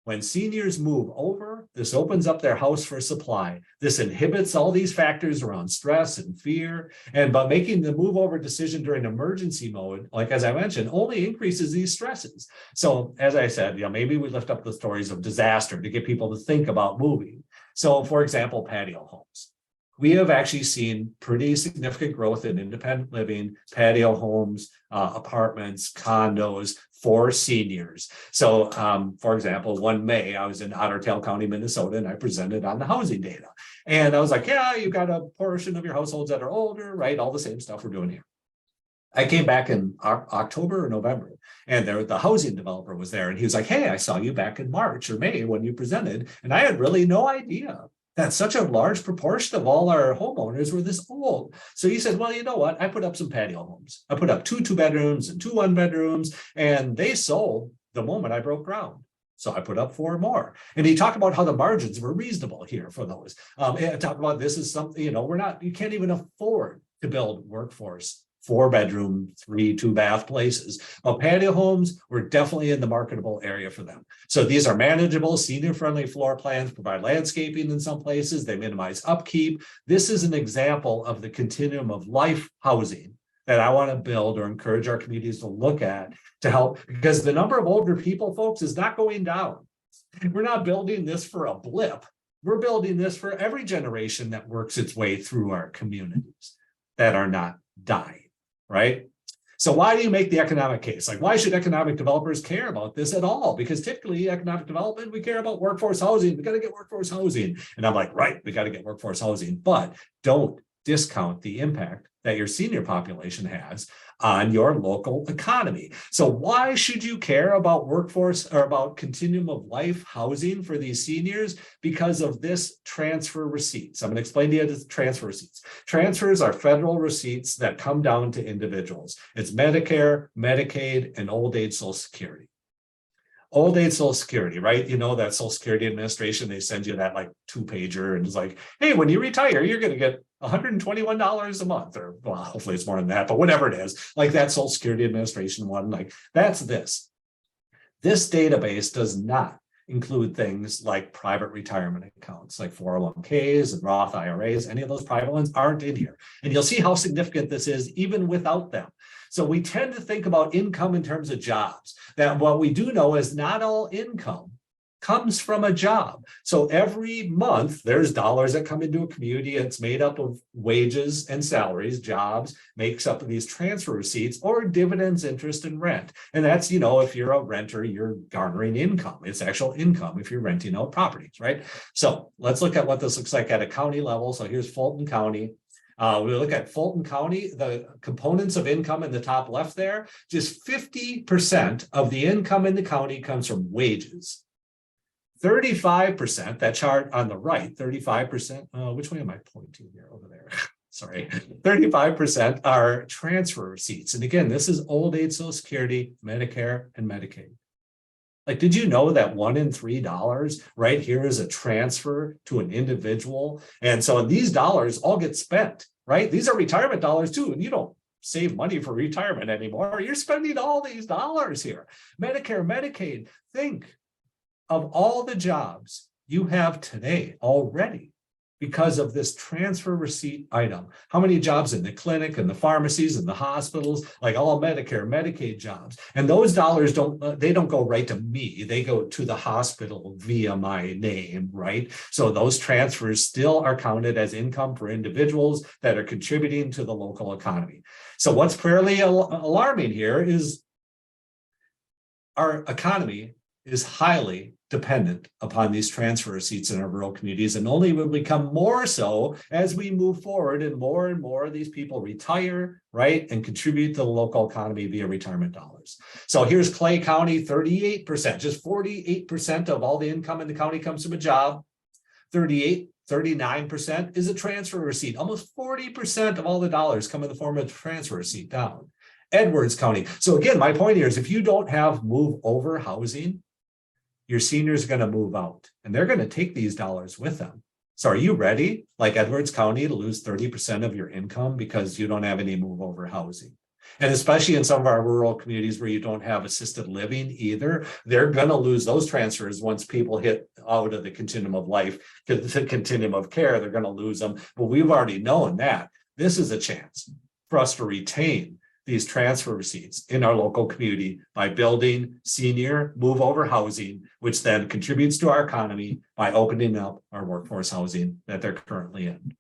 When seniors move over, this opens up their house for supply. This inhibits all these factors around stress and fear. And by making the move over decision during emergency mode, like as I mentioned, only increases these stresses. So as I said, maybe we lift up the stories of disaster to get people to think about moving. So for example, patio homes. We have actually seen pretty significant growth in independent living, patio homes, apartments, condos for seniors. So, for example, one May, I was in Otter Tail County, Minnesota, and I presented on the housing data. And I was like, yeah, you've got a portion of your households that are older, right? All the same stuff we're doing here. I came back in October or November, and the housing developer was there, and he was like, hey, I saw you back in March or May when you presented, and I had really no idea that such a large proportion of all our homeowners were this old. So he said, well, you know what? I put up some patio homes. I put up 2 2-bedrooms and 2 1-bedrooms, and they sold the moment I broke ground. So I put up 4 more. And he talked about how the margins were reasonable here for those. And talk about this is something, you can't even afford to build workforce 4-bedroom, 3 2-bath places. Well, patio homes were definitely in the marketable area for them. So these are manageable, senior-friendly floor plans, provide landscaping in some places, they minimize upkeep. This is an example of the continuum of life housing that I want to build or encourage our communities to look at to help, because the number of older people, folks, is not going down. We're not building this for a blip. We're building this for every generation that works its way through our communities that are not dying. Right? So why do you make the economic case? Like, why should economic developers care about this at all? Because typically economic development, we care about workforce housing. We got to get workforce housing. And I'm like, right, we got to get workforce housing, but don't discount the impact that your senior population has on your local economy. So why should you care about workforce or about continuum of life housing for these seniors? Because of this transfer receipts. I'm going to explain to you the transfer receipts. Transfers are federal receipts that come down to individuals. It's Medicare, Medicaid, and old age Social Security. Old age Social Security, right? You know that Social Security Administration, they send you that like 2-pager and it's like, hey, when you retire, you're going to get $121 a month, or well, hopefully it's more than that, but whatever it is, like that Social Security Administration one, like that's this. This database does not include things like private retirement accounts, like 401ks and Roth IRAs. Any of those private ones aren't in here. And you'll see how significant this is even without them. So we tend to think about income in terms of jobs. That what we do know is not all income comes from a job. So every month there's dollars that come into a community. It's made up of wages and salaries. Jobs makes up of these transfer receipts or dividends, interest, and rent. And that's, if you're a renter, you're garnering income. It's actual income if you're renting out properties, right? So let's look at what this looks like at a county level. So here's Fulton County. We look at Fulton County, the components of income in the top left there, just 50% of the income in the county comes from wages. 35%, that chart on the right, 35%, which way am I pointing here? Over there. Sorry, 35% are transfer receipts. And again, this is old age Social Security, Medicare, and Medicaid. Like, did you know that $1 in $3 right here is a transfer to an individual? And so these dollars all get spent, right? These are retirement dollars too. And you don't save money for retirement anymore. You're spending all these dollars here. Medicare, Medicaid, think of all the jobs you have today already because of this transfer receipt item. How many jobs in the clinic and the pharmacies and the hospitals, like all Medicare, Medicaid jobs. And those dollars don't go right to me. They go to the hospital via my name, right? So those transfers still are counted as income for individuals that are contributing to the local economy. So what's fairly alarming here is our economy is highly dependent upon these transfer receipts in our rural communities, and only will become more so as we move forward and more of these people retire, right, and contribute to the local economy via retirement dollars. So here's Clay County, 38%, just 48% of all the income in the county comes from a job. 39% is a transfer receipt. Almost 40% of all the dollars come in the form of transfer receipt down. Edwards County. So again, my point here is if you don't have move over housing, your seniors are going to move out and they're going to take these dollars with them. So are you ready, like Edwards County, to lose 30% of your income because you don't have any move over housing? And especially in some of our rural communities where you don't have assisted living either, they're going to lose those transfers once people hit out of the continuum of life, to the continuum of care, they're going to lose them. But we've already known that this is a chance for us to retain these transfer receipts in our local community by building senior move over housing, which then contributes to our economy by opening up our workforce housing that they're currently in.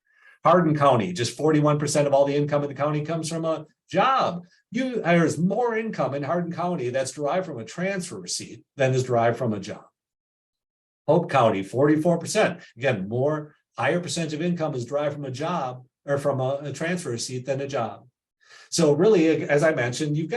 Hardin County, just 41% of all the income in the county comes from a job. There's more income in Hardin County that's derived from a transfer receipt than is derived from a job. Hope County, 44%. Again, higher percentage of income is derived from a job or from a transfer receipt than a job. So really, as I mentioned, you've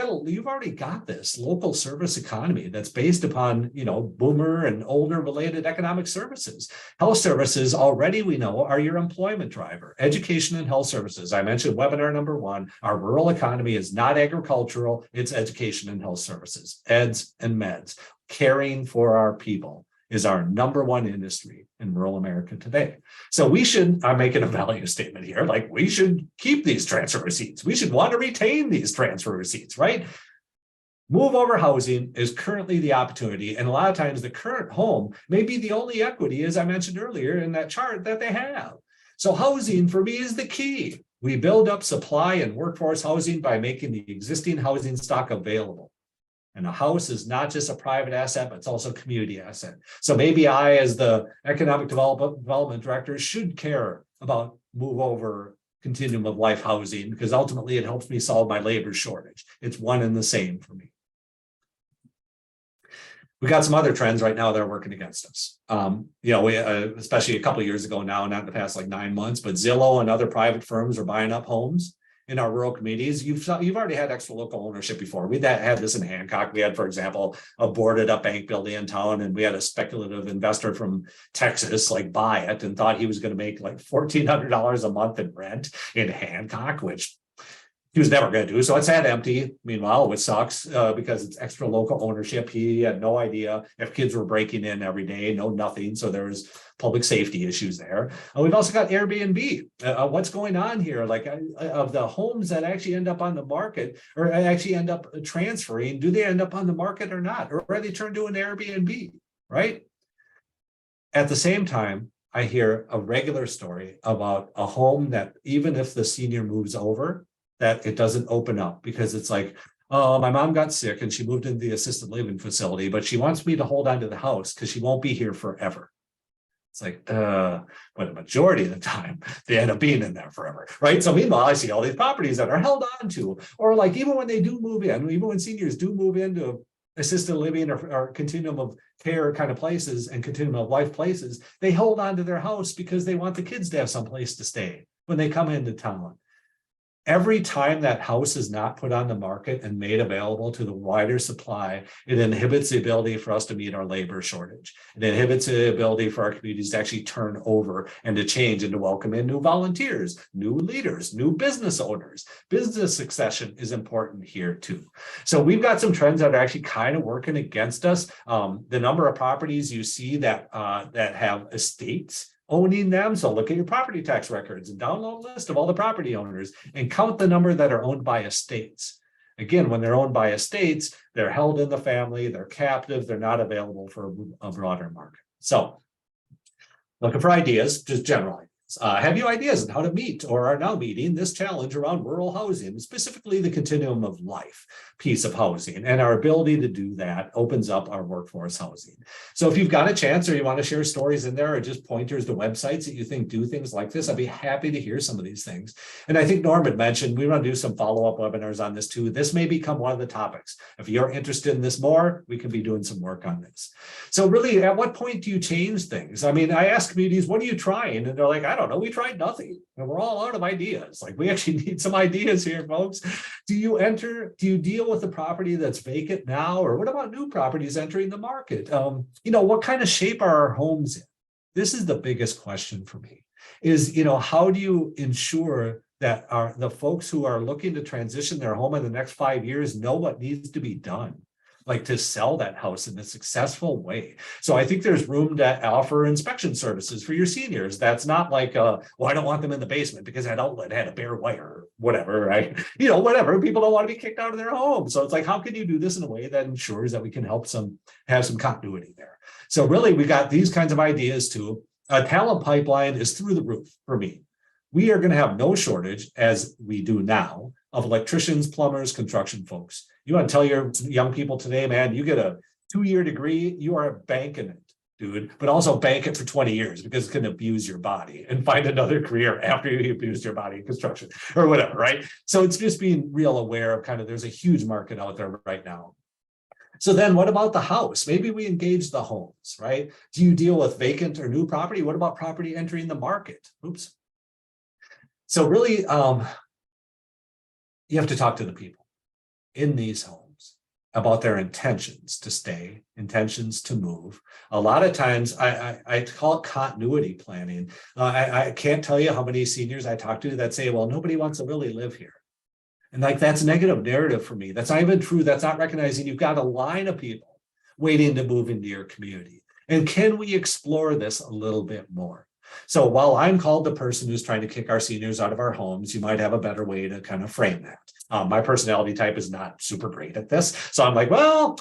already got this local service economy that's based upon, boomer and older related economic services. Health services already, we know, are your employment driver. Education and health services. I mentioned webinar number 1. Our rural economy is not agricultural, it's education and health services, eds and meds. Caring for our people is our number 1 industry in rural America today. So I'm making a value statement here, like we should keep these transfer receipts. We should want to retain these transfer receipts, right? Move over housing is currently the opportunity. And a lot of times the current home may be the only equity, as I mentioned earlier in that chart, that they have. So housing for me is the key. We build up supply and workforce housing by making the existing housing stock available. And a house is not just a private asset, but it's also a community asset. So maybe I, as the economic development director, should care about move over continuum of life housing, because ultimately it helps me solve my labor shortage. It's one and the same for me. We got some other trends right now that are working against us. We especially a couple of years ago now, not in the past like 9 months, but Zillow and other private firms are buying up homes in our rural communities. You've already had extra local ownership before. We had this in Hancock. We had, for example, a boarded up bank building in town, and we had a speculative investor from Texas buy it and thought he was going to make like $1,400 a month in rent in Hancock, which he was never going to do. So it's had empty. Meanwhile, which sucks because it's extra local ownership. He had no idea if kids were breaking in every day, nothing. So there's public safety issues there. We've also got Airbnb. What's going on here? Of the homes that actually end up on the market or actually end up transferring, do they end up on the market or not? Or are they turned to an Airbnb, right? At the same time, I hear a regular story about a home that even if the senior moves over, that it doesn't open up because it's like, oh, my mom got sick and she moved into the assisted living facility, but she wants me to hold on to the house because she won't be here forever. It's like, but the majority of the time, they end up being in there forever, right? So meanwhile, I see all these properties that are held on to, or even when they do move in, even when seniors do move into assisted living or continuum of care kind of places and continuum of life places, they hold on to their house because they want the kids to have some place to stay when they come into town. Every time that house is not put on the market and made available to the wider supply, it inhibits the ability for us to meet our labor shortage. It inhibits the ability for our communities to actually turn over and to change and to welcome in new volunteers, new leaders, new business owners. Business succession is important here too. So we've got some trends that are actually kind of working against us. The number of properties you see that have estates owning them. So look at your property tax records and download a list of all the property owners and count the number that are owned by estates. Again, when they're owned by estates, they're held in the family, they're captive, they're not available for a broader market. So looking for ideas, just generally. Have you ideas on how to meet or are now meeting this challenge around rural housing, specifically the continuum of life piece of housing? And our ability to do that opens up our workforce housing. So if you've got a chance or you want to share stories in there or just pointers to websites that you think do things like this, I'd be happy to hear some of these things. And I think Norman mentioned we want to do some follow-up webinars on this too. This may become one of the topics. If you're interested in this more, we could be doing some work on this. So really, at what point do you change things? I mean, I ask communities, what are you trying? And they're like, I don't know, we tried nothing. And we're all out of ideas. Like, we actually need some ideas here, folks. Do you deal with the property that's vacant now? Or what about new properties entering the market? What kind of shape are our homes in? This is the biggest question for me, is, how do you ensure that the folks who are looking to transition their home in the next 5 years know what needs to be done, like to sell that house in a successful way? So I think there's room to offer inspection services for your seniors. That's not like, I don't want them in the basement because that outlet had a bare wire or whatever, right? Whatever. People don't want to be kicked out of their home. So it's like, how can you do this in a way that ensures that we can have some continuity there? So really, we got these kinds of ideas too. A talent pipeline is through the roof for me. We are going to have no shortage, as we do now, of electricians, plumbers, construction folks. You want to tell your young people today, man, you get a 2-year degree, you are banking it, dude, but also bank it for 20 years because it can abuse your body, and find another career after you abused your body in construction or whatever, right? So it's just being real aware of there's a huge market out there right now. So then what about the house? Maybe we engage the homes, right? Do you deal with vacant or new property? What about property entering the market? Oops. So really, you have to talk to the people in these homes about their intentions to stay, intentions to move. A lot of times I call it continuity planning. I can't tell you how many seniors I talk to that say, well, nobody wants to really live here. And that's negative narrative for me. That's not even true. That's not recognizing you've got a line of people waiting to move into your community. And can we explore this a little bit more? So while I'm called the person who's trying to kick our seniors out of our homes, you might have a better way to kind of frame that. My personality type is not super great at this. So I'm like, well,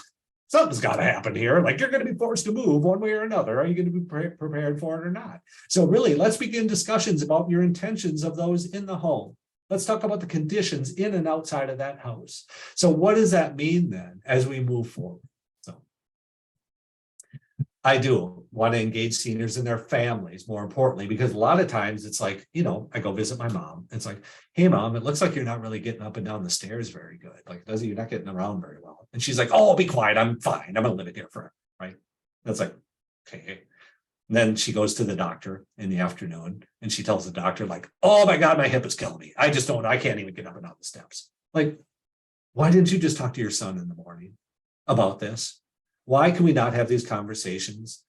something's got to happen here. Like, you're going to be forced to move one way or another. Are you going to be prepared for it or not? So really, let's begin discussions about your intentions of those in the home. Let's talk about the conditions in and outside of that house. So what does that mean then as we move forward? So I do want to engage seniors and their families, more importantly, because a lot of times it's like, I go visit my mom. It's like, hey, mom, it looks like you're not really getting up and down the stairs very good. Like, you're not getting around very well. And she's like, oh, be quiet. I'm fine. I'm going to live it here forever. Right. That's like, okay. And then she goes to the doctor in the afternoon and she tells the doctor, like, oh my God, my hip is killing me. I can't even get up and down the steps. Like, why didn't you just talk to your son in the morning about this? Why can we not have these conversations?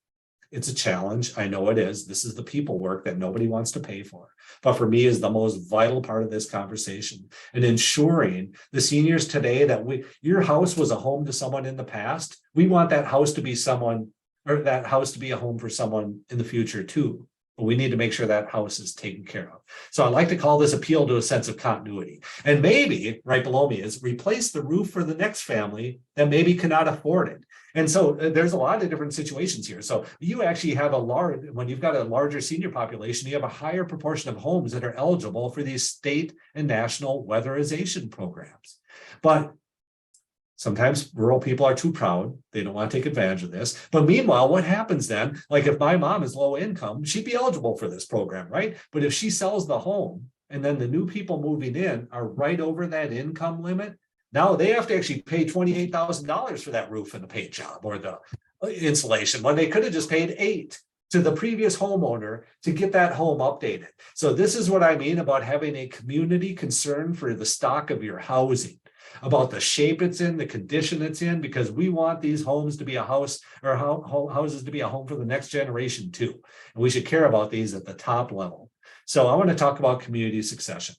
It's a challenge. I know it is. This is the people work that nobody wants to pay for. But for me, is the most vital part of this conversation, and ensuring the seniors today that your house was a home to someone in the past. We want that house to be a home for someone in the future too. But we need to make sure that house is taken care of. So I like to call this appeal to a sense of continuity. And maybe right below me is replace the roof for the next family that maybe cannot afford it. And so there's a lot of different situations here. So you actually have when you've got a larger senior population, you have a higher proportion of homes that are eligible for these state and national weatherization programs. But sometimes rural people are too proud. They don't want to take advantage of this. But meanwhile, what happens then? Like, if my mom is low income, she'd be eligible for this program, right? But if she sells the home and then the new people moving in are right over that income limit, now they have to actually pay $28,000 for that roof and the paint job or the insulation, when they could have just paid $8,000 to the previous homeowner to get that home updated. So this is what I mean about having a community concern for the stock of your housing, about the shape it's in, the condition it's in, because we want these homes to be a house, or houses to be a home for the next generation too. And we should care about these at the top level. So I want to talk about community succession.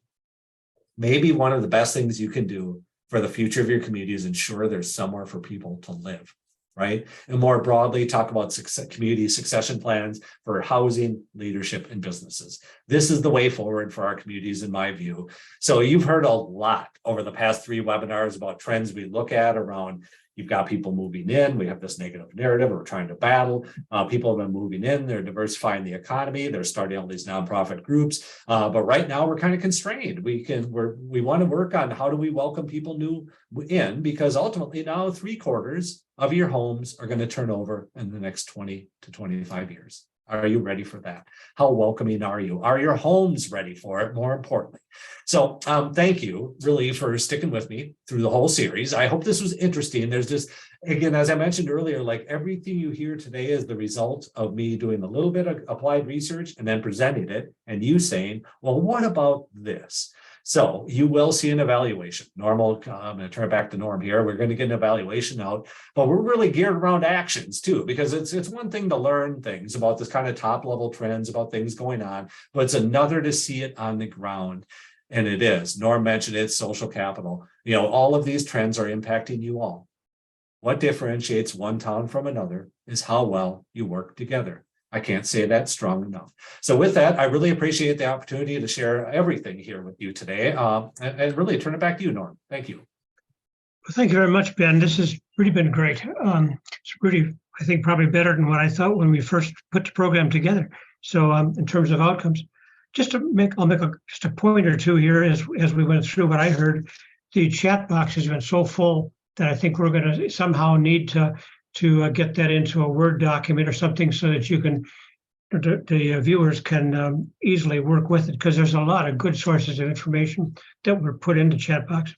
Maybe one of the best things you can do for the future of your community is ensure there's somewhere for people to live, right? And more broadly, talk about community succession plans for housing, leadership, and businesses. This is the way forward for our communities, in my view. So you've heard a lot over the past 3 webinars about trends we look at around, You've got people moving in. We have this negative narrative we're trying to battle. People have been moving in. They're diversifying the economy. They're starting all these nonprofit groups. But right now we're kind of constrained. We want to work on how do we welcome people new in, because ultimately now 3/4 of your homes are going to turn over in the next 20 to 25 years. Are you ready for that? How welcoming are you? Are your homes ready for it? More importantly. So thank you really for sticking with me through the whole series. I hope this was interesting. There's just, again, as I mentioned earlier, like everything you hear today is the result of me doing a little bit of applied research and then presenting it and you saying, well, what about this? So you will see an evaluation. I'm going to turn it back to Norm here. We're going to get an evaluation out, but we're really geared around actions too, because it's one thing to learn things about this kind of top level trends about things going on, but it's another to see it on the ground. And it is. Norm mentioned it, social capital. All of these trends are impacting you all. What differentiates one town from another is how well you work together. I can't say that strong enough. So with that, I really appreciate the opportunity to share everything here with you today, and really turn it back to you, Norm. Thank you.
Well, thank you very much, Ben. This has really been great. It's really, I think, probably better than what I thought when we first put the program together. So in terms of outcomes, I'll make just a point or two here as we went through what I heard. The chat box has been so full that I think we're going to somehow need to get that into a Word document or something so that the viewers can easily work with it, because there's a lot of good sources of information that were put into chat box.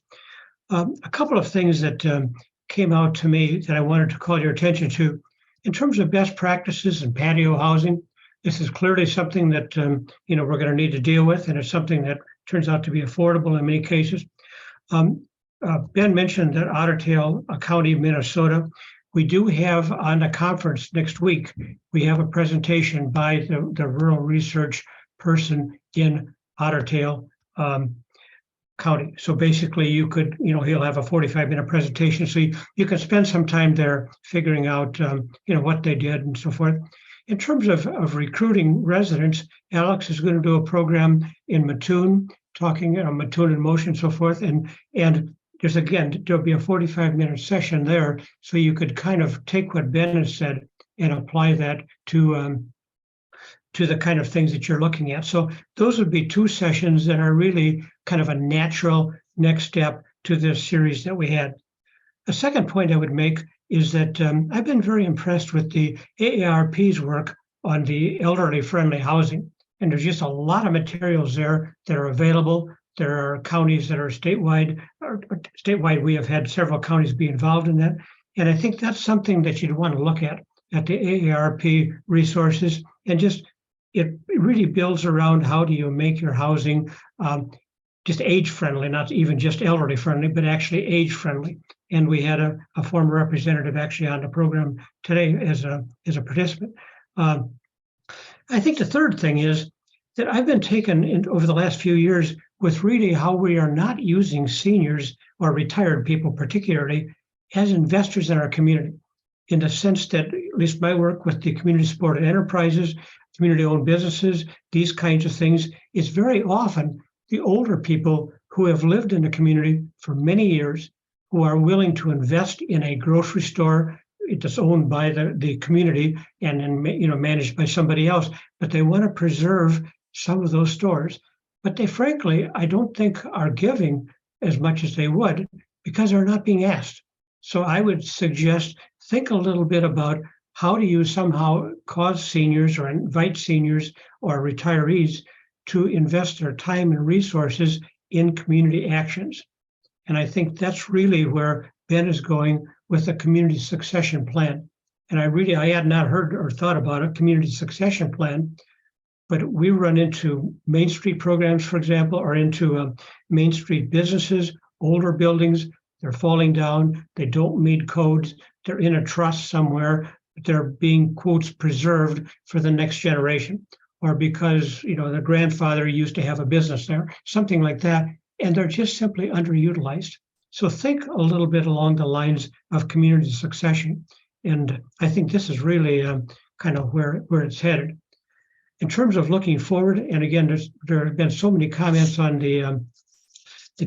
A couple of things that came out to me that I wanted to call your attention to. In terms of best practices and patio housing, this is clearly something that we're going to need to deal with, and it's something that turns out to be affordable in many cases. Ben mentioned that Otter Tail County, Minnesota, we do have on a conference next week, we have a presentation by the rural research person in Otter Tail County. So basically you could, he'll have a 45-minute presentation. So you can spend some time there figuring out, what they did and so forth. In terms of recruiting residents, Alex is going to do a program in Mattoon, talking Mattoon in motion and so forth. And there'll be a 45-minute session there, so you could kind of take what Ben has said and apply that to the kind of things that you're looking at. So those would be two sessions that are really kind of a natural next step to this series that we had. A second point I would make is that I've been very impressed with the AARP's work on the elderly-friendly housing, and there's just a lot of materials there that are available. There are counties that are statewide. We have had several counties be involved in that. And I think that's something that you'd want to look at the AARP resources. And just, it really builds around how do you make your housing just age-friendly, not even just elderly-friendly, but actually age-friendly. And we had a former representative actually on the program today as a participant. I think the third thing is that I've been taken over the last few years with really how we are not using seniors or retired people particularly as investors in our community, in the sense that at least my work with the community supported enterprises, community-owned businesses, these kinds of things, is very often the older people who have lived in the community for many years, who are willing to invest in a grocery store that's owned by the community and then managed by somebody else, but they want to preserve some of those stores. But they, frankly, I don't think are giving as much as they would because they're not being asked. So I would suggest think a little bit about how do you somehow cause seniors or invite seniors or retirees to invest their time and resources in community actions. And I think that's really where Ben is going with the community succession plan. And I had not heard or thought about a community succession plan, but we run into Main Street programs, for example, or into Main Street businesses, older buildings, they're falling down, they don't meet codes, they're in a trust somewhere, but they're being, quotes, preserved for the next generation, or because, the grandfather used to have a business there, something like that, and they're just simply underutilized. So think a little bit along the lines of community succession. And I think this is really kind of where it's headed. In terms of looking forward, and again, there have been so many comments on the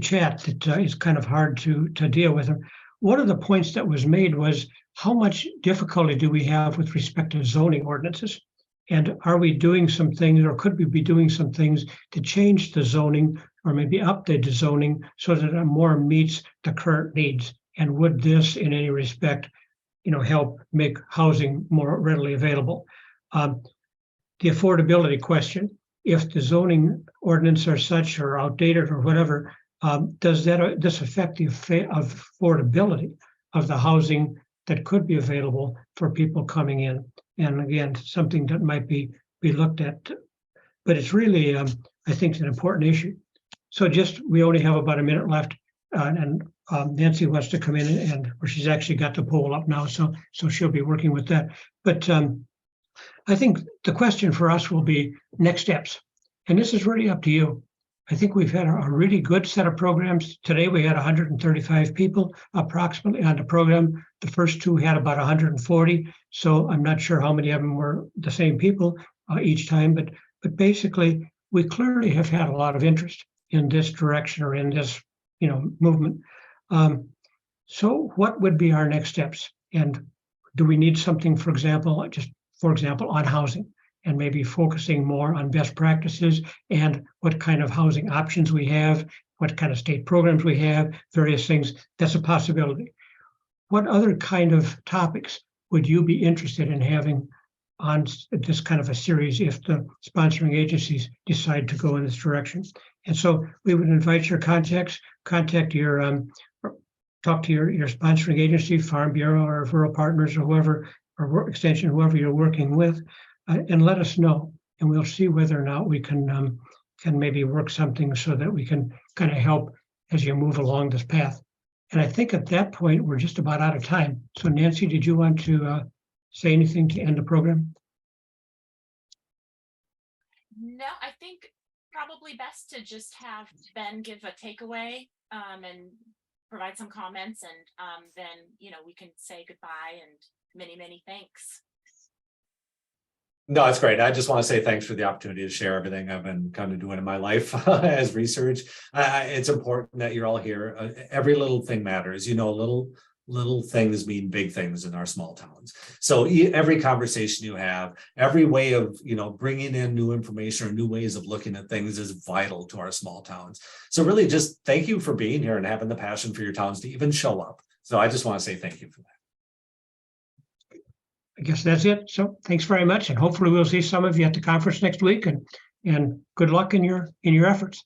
chat that it's kind of hard to deal with them. one of the points that was made was how much difficulty do we have with respect to zoning ordinances? And are we doing some things, or could we be doing some things to change the zoning or maybe update the zoning so that it more meets the current needs? And would this in any respect, help make housing more readily available? The affordability question, if the zoning ordinance are such or outdated or whatever, does this affect the affordability of the housing that could be available for people coming in? And again, something that might be looked at, but it's really, I think, an important issue. So we only have about a minute left, and Nancy wants to come in, or she's actually got the poll up now, so she'll be working with that. But I think the question for us will be next steps, and this is really up to you. I think we've had a really good set of programs. Today we had 135 people approximately on the program. The first two had about 140. So I'm not sure how many of them were the same people each time, but basically we clearly have had a lot of interest in this direction or in this, movement. So what would be our next steps? And do we need something, for example, on housing? And maybe focusing more on best practices and what kind of housing options we have, what kind of state programs we have, various things. That's a possibility. What other kind of topics would you be interested in having on this kind of a series if the sponsoring agencies decide to go in this direction? And so we would invite your contacts, talk to your sponsoring agency, Farm Bureau or Rural Partners or whoever, or Extension, whoever you're working with. And let us know, and we'll see whether or not we can maybe work something so that we can kind of help as you move along this path. And I think at that point, we're just about out of time. So Nancy, did you want to say anything to end the program?
No, I think probably best to just have Ben give a takeaway and provide some comments, and then, we can say goodbye and many, many thanks.
No, it's great. I just want to say thanks for the opportunity to share everything I've been kind of doing in my life as research. It's important that you're all here. Every little thing matters. Little things mean big things in our small towns. So every conversation you have, every way of, bringing in new information or new ways of looking at things is vital to our small towns. So really just thank you for being here and having the passion for your towns to even show up. So I just want to say thank you for that.
I guess that's it. So thanks very much. And hopefully we'll see some of you at the conference next week, and good luck in your efforts.